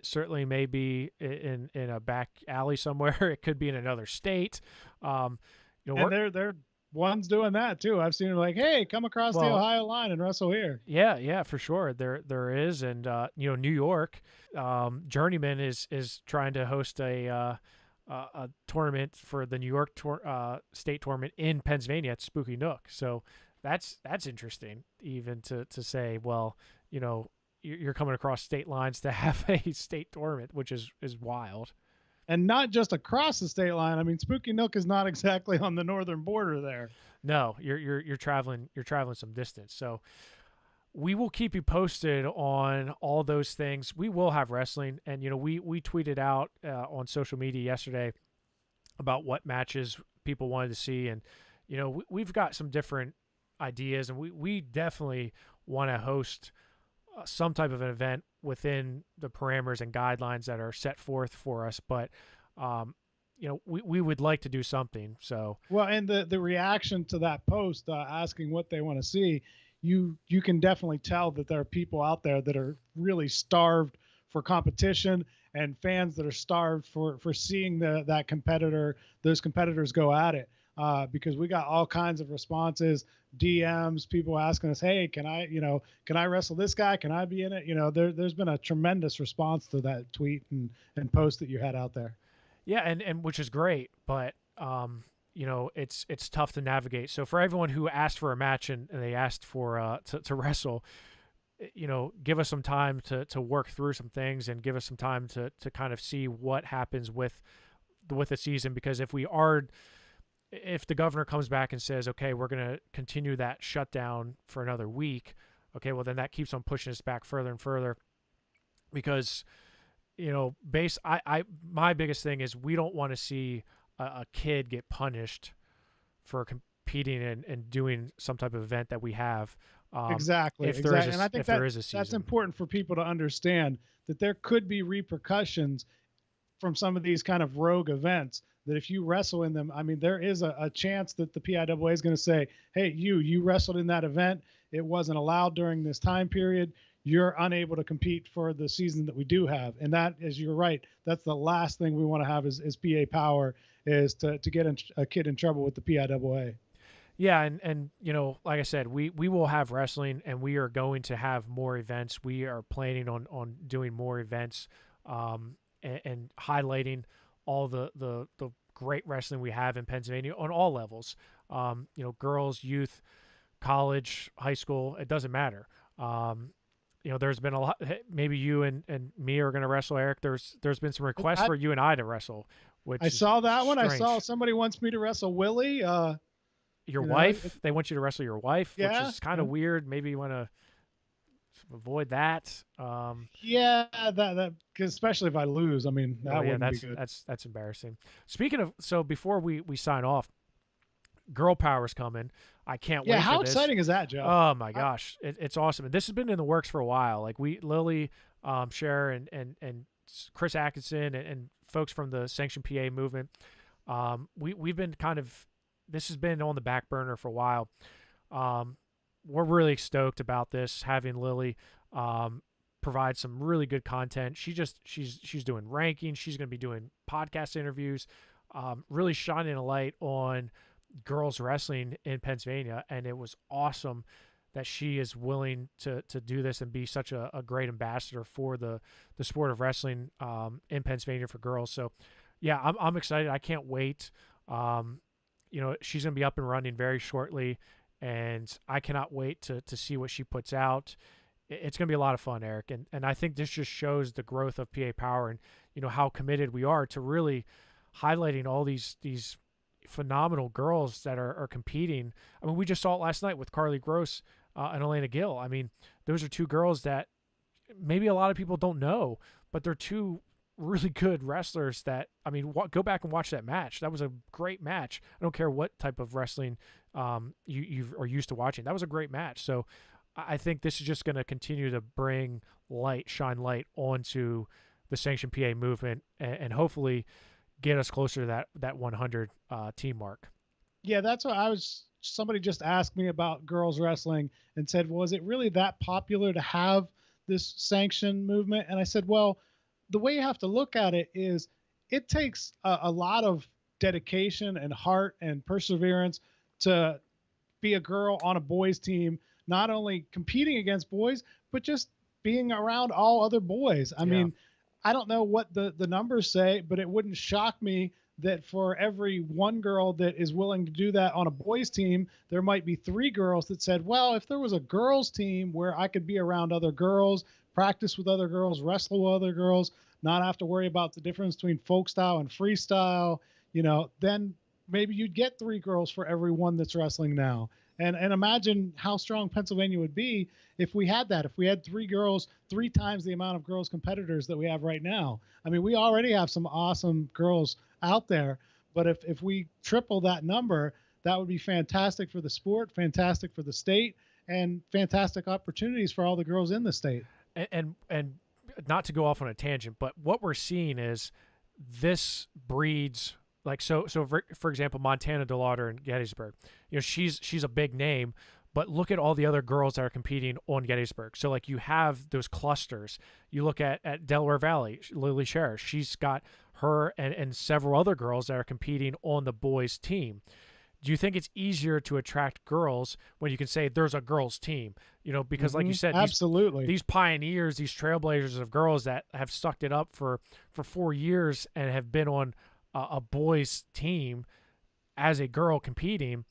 certainly may be in a back alley somewhere. It could be in another state. And they're one's doing that too. I've seen them like, hey, come across the Ohio line and wrestle here. Yeah, for sure. There is. And New York, Journeyman is trying to host a a tournament for the New York state tournament in Pennsylvania at Spooky Nook. So that's interesting, even to say, well, you're coming across state lines to have a state tournament, which is wild. And not just across the state line. I mean, Spooky Nook is not exactly on the northern border there. No, you're traveling some distance. So we will keep you posted on all those things. We will have wrestling, and we tweeted out on social media yesterday about what matches people wanted to see, and we've got some different ideas, and we definitely want to host some type of an event within the parameters and guidelines that are set forth for us. But, we would like to do something. So, well, and the reaction to that post asking what they want to see, you can definitely tell that there are people out there that are really starved for competition, and fans that are starved for seeing those competitors go at it. Because we got all kinds of responses, DMs, people asking us, hey, can I wrestle this guy? Can I be in it? There's been a tremendous response to that tweet and post that you had out there. Yeah. And which is great, but, it's tough to navigate. So for everyone who asked for a match and they asked for, to wrestle, give us some time to work through some things, and give us some time to kind of see what happens with the season. Because if the governor comes back and says, okay, we're going to continue that shutdown for another week, okay, well, then that keeps on pushing us back further and further, because, my biggest thing is we don't want to see a kid get punished for competing and doing some type of event that we have. Exactly. And I think there is a season. That's important for people to understand, that there could be repercussions from some of these kind of rogue events, that if you wrestle in them, I mean, there is a chance that the PIAA is going to say, hey, you wrestled in that event. It wasn't allowed during this time period. You're unable to compete for the season that we do have. And that is, you're right, that's the last thing we want to have is PA power, is to get a kid in trouble with the PIAA. Yeah, and like I said, we will have wrestling, and we are going to have more events. We are planning on doing more events, and highlighting all the great wrestling we have in Pennsylvania on all levels. Girls, youth, college, high school, it doesn't matter. There's been a lot. Maybe you and me are going to wrestle, Eric. There's been some requests for you and I to wrestle. Which I saw that one. Strange. I saw somebody wants me to wrestle Willie. Your wife? They want you to wrestle your wife, which is kind of weird. Maybe you want to avoid that. Yeah, that cause especially if I lose, I mean, that wouldn't be good. That's embarrassing. Speaking of, so before we sign off, Girl Power's coming. I can't wait for this. Yeah, how exciting is that, Joe? Oh my gosh, it's awesome. And this has been in the works for a while. Like Lily, Cher, and Chris Atkinson, and folks from the Sanctioned PA movement. We've been this has been on the back burner for a while. We're really stoked about this, having Lily provide some really good content. She's doing rankings. She's going to be doing podcast interviews, really shining a light on girls wrestling in Pennsylvania. And it was awesome that she is willing to do this and be such a great ambassador for the sport of wrestling in Pennsylvania for girls. So yeah, I'm excited. I can't wait. She's going to be up and running very shortly, and I cannot wait to see what she puts out. It's going to be a lot of fun, Eric. And I think this just shows the growth of PA Power, and, how committed we are to really highlighting all these phenomenal girls that are competing. I mean, we just saw it last night with Carly Gross and Elena Gill. I mean, those are two girls that maybe a lot of people don't know, but they're two really good wrestlers that, I mean, go back and watch that match. That was a great match. I don't care what type of wrestling you are used to watching. That was a great match. So I think this is just going to continue to shine light onto the Sanctioned PA movement, and hopefully get us closer to that 100 team mark. Yeah, that's what somebody just asked me about girls wrestling and said, well, is it really that popular to have this sanctioned movement? And I said, well, the way you have to look at it is it takes a lot of dedication and heart and perseverance to be a girl on a boys team, not only competing against boys, but just being around all other boys. I mean, I don't know what the numbers say, but it wouldn't shock me that for every one girl that is willing to do that on a boys team, there might be 3 girls that said, well, if there was a girls team where I could be around other girls, practice with other girls, wrestle with other girls, not have to worry about the difference between folk style and freestyle, then maybe you'd get 3 girls for every one that's wrestling now. And imagine how strong Pennsylvania would be if we had that, if we had 3 girls, 3 times the amount of girls competitors that we have right now. I mean, we already have some awesome girls out there, but if we triple that number, that would be fantastic for the sport, fantastic for the state, and fantastic opportunities for all the girls in the state. And not to go off on a tangent, but what we're seeing is this breeds so for example, Montana DeLauder in Gettysburg, she's a big name, but look at all the other girls that are competing on Gettysburg. So like you have those clusters. You look at Delaware Valley, Lily Scherer, she's got her and several other girls that are competing on the boys team. Do you think it's easier to attract girls when you can say there's a girls team? Because like you said, absolutely, these pioneers, these trailblazers of girls that have sucked it up for 4 years and have been on a boys team as a girl competing,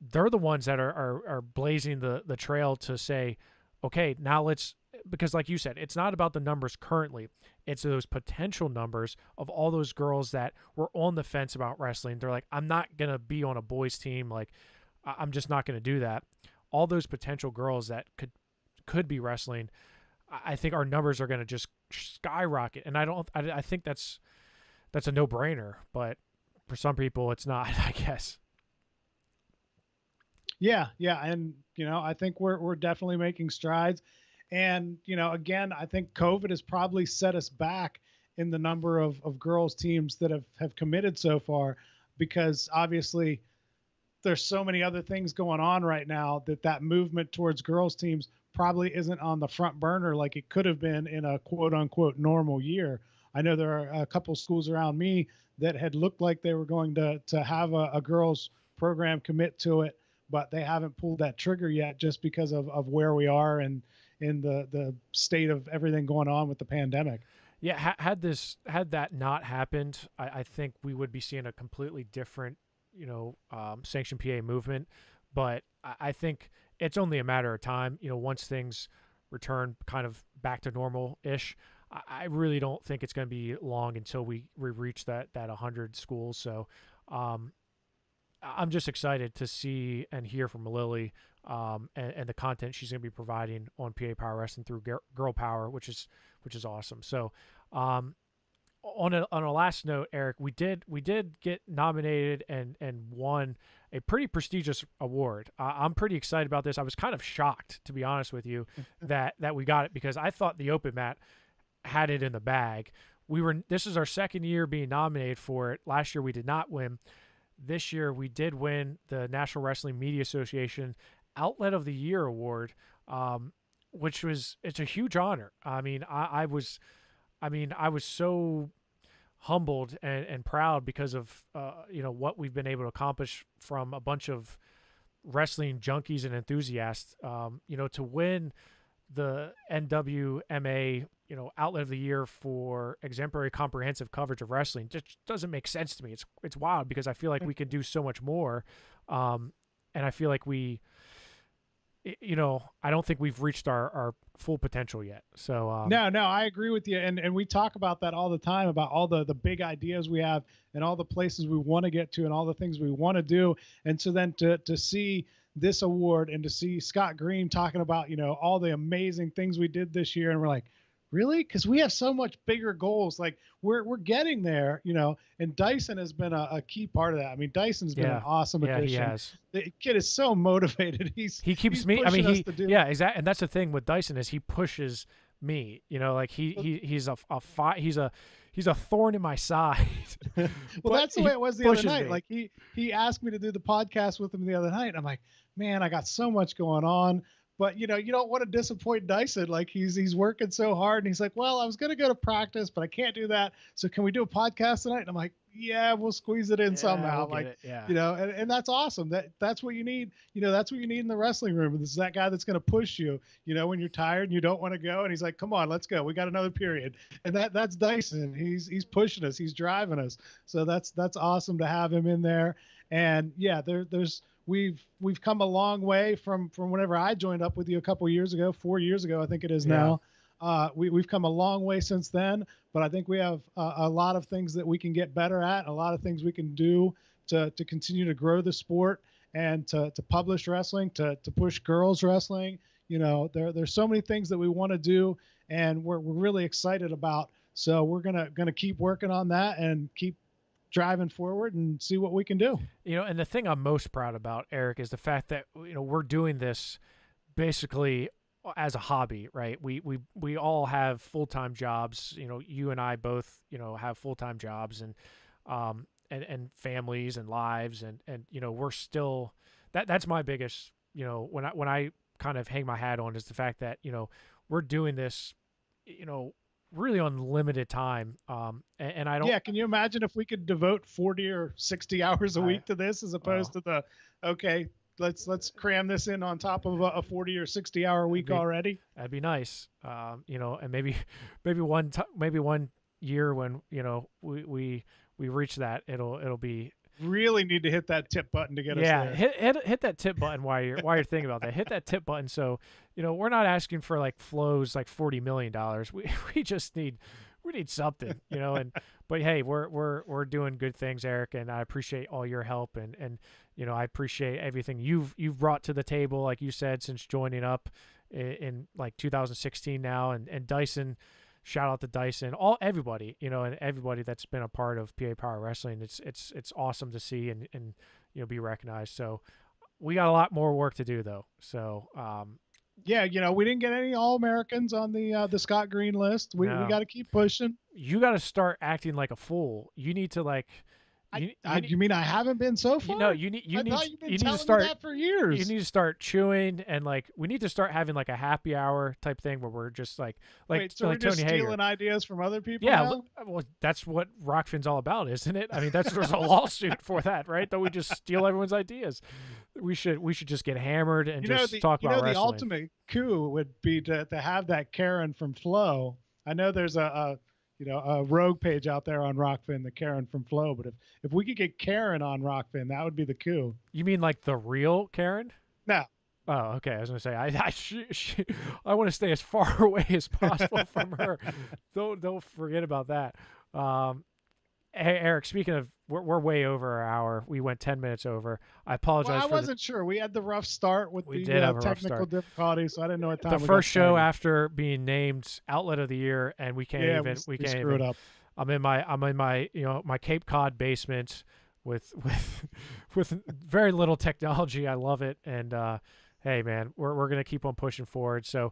they're the ones that are blazing the trail to say, okay, now because like you said, it's not about the numbers currently. It's those potential numbers of all those girls that were on the fence about wrestling. They're like, I'm not going to be on a boys team. Like, I'm just not going to do that. All those potential girls that could be wrestling, I think our numbers are going to just skyrocket. And I think that's a no-brainer, but for some people it's not, I guess. Yeah. And, I think we're definitely making strides. And, again, I think COVID has probably set us back in the number of girls teams that have committed so far, because obviously there's so many other things going on right now that movement towards girls teams probably isn't on the front burner like it could have been in a quote unquote normal year. I know there are a couple schools around me that had looked like they were going to have a girls program commit to it, but they haven't pulled that trigger yet just because of where we are and in the state of everything going on with the pandemic. Yeah, had that not happened, I think we would be seeing a completely different, sanctioned PA movement. But I think it's only a matter of time. Once things return kind of back to normal-ish, I really don't think it's going to be long until we reach that 100 schools. So I'm just excited to see and hear from Lily and the content she's going to be providing on PA Power Wrestling through Girl Power, which is awesome. So on a last note, Eric, we did get nominated and won a pretty prestigious award. I'm pretty excited about this. I was kind of shocked, to be honest with you, that we got it, because I thought the open mat had it in the bag. This is our second year being nominated for it. Last year we did not win. This year we did win the National Wrestling Media Association Outlet of the Year award, it's a huge honor. I mean, I was so humbled and proud because of what we've been able to accomplish from a bunch of wrestling junkies and enthusiasts. To win the NWMA Outlet of the Year for exemplary comprehensive coverage of wrestling just doesn't make sense to me. It's wild, because I feel like we could do so much more, and I feel like I don't think we've reached our full potential yet. So No, I agree with you. And we talk about that all the time, about all the big ideas we have and all the places we want to get to and all the things we want to do. And so then to see this award and to see Scott Green talking about, all the amazing things we did this year. And we're like, really? Because we have so much bigger goals. Like we're getting there, and Dyson has been a key part of that. I mean, Dyson's been an awesome addition. He has. The kid is so motivated. He keeps me. I mean, yeah, exactly. And that's the thing with Dyson, is he pushes me. Like he's a thorn in my side. Well, that's the way it was the other night. Me. Like he asked me to do the podcast with him the other night. And I'm like, man, I got so much going on. But you don't want to disappoint Dyson. Like he's working so hard, and he's like, well, I was gonna go to practice, but I can't do that. So can we do a podcast tonight? And I'm like, yeah, we'll squeeze it in somehow. We'll get it. Yeah. And that's awesome. That's what you need. That's what you need in the wrestling room. This is that guy that's gonna push you. When you're tired and you don't want to go, and he's like, come on, let's go. We got another period. And that's Dyson. He's pushing us. He's driving us. So that's awesome to have him in there. And yeah, we've come a long way from whenever I joined up with you a couple years ago, 4 years ago, I think it is now. We've come a long way since then, but I think we have a lot of things that we can get better at, a lot of things we can do to continue to grow the sport and to publish wrestling, to push girls wrestling. There's so many things that we want to do, and we're really excited about. So we're gonna keep working on that and keep driving forward and see what we can do. And the thing I'm most proud about, Eric, is the fact that we're doing this basically as a hobby, right? We all have full-time jobs. You and I both have full-time jobs and families and lives, and we're still that's my biggest when I kind of hang my hat on is the fact that we're doing this really on limited time. And I don't. Yeah, can you imagine if we could devote 40 or 60 hours a week to this as opposed to let's cram this in on top of a 40 or 60 hour week already? That'd be nice. And maybe one year when we reach that, it'll be. Really need to hit that tip button to get us there. Hit that tip button while you're thinking about that. Hit that tip button. So we're not asking for like Flo's like $40 million. We just need something, but hey, we're doing good things, Eric, and I appreciate all your help and I appreciate everything you've brought to the table, like you said, since joining up in like 2016 now, and Dyson. Shout out to Dyson, everybody, and everybody that's been a part of PA Power Wrestling. It's awesome to see and be recognized. So we got a lot more work to do though. So we didn't get any All-Americans on the Scott Green list. We got to keep pushing. You got to start acting like a fool. You need to like. You mean I haven't been so far? You need to start that for years. You need to start chewing, and like we need to start having like a happy hour type thing where we're just like Wait, so like we're just Tony Hager. stealing ideas from other people. Yeah, now? well, that's what Rockfin's all about, isn't it? I mean, there's a lawsuit for that, right? That we just steal everyone's ideas. We should just get hammered and talk about wrestling. The ultimate coup would be to have that Karen from Flo. I know there's a rogue page out there on Rockfin, the Karen from Flo. But if we could get Karen on Rockfin, that would be the coup. You mean like the real Karen? No. Oh, okay. I was gonna say I want to stay as far away as possible from her. Don't forget about that. Hey, Eric. Speaking of, we're way over our hour. We went 10 minutes over. I apologize. Well, I wasn't sure. We had the rough start with the technical difficulties, so I didn't know what time. The first show after being named Outlet of the Year, and we can't even screw it up. I'm in my my Cape Cod basement with very little technology. I love it, and hey man, we're gonna keep on pushing forward. So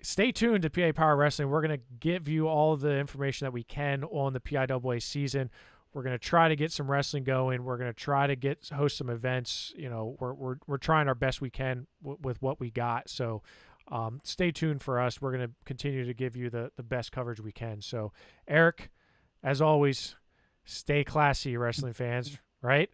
stay tuned to PA Power Wrestling. We're gonna give you all of the information that we can on the PIAA season. We're gonna try to get some wrestling going. We're gonna try to host some events. We're trying our best we can with what we got. So stay tuned for us. We're gonna continue to give you the best coverage we can. So Eric, as always, stay classy, wrestling fans. Right?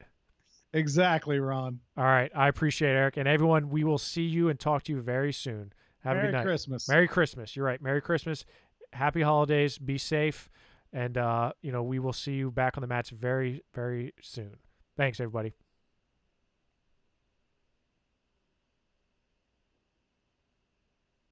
Exactly, Ron. All right. I appreciate it, Eric. And everyone, we will see you and talk to you very soon. Have a good night. Merry Christmas. Merry Christmas. You're right. Merry Christmas. Happy holidays. Be safe. And, we will see you back on the mats very, very soon. Thanks, everybody.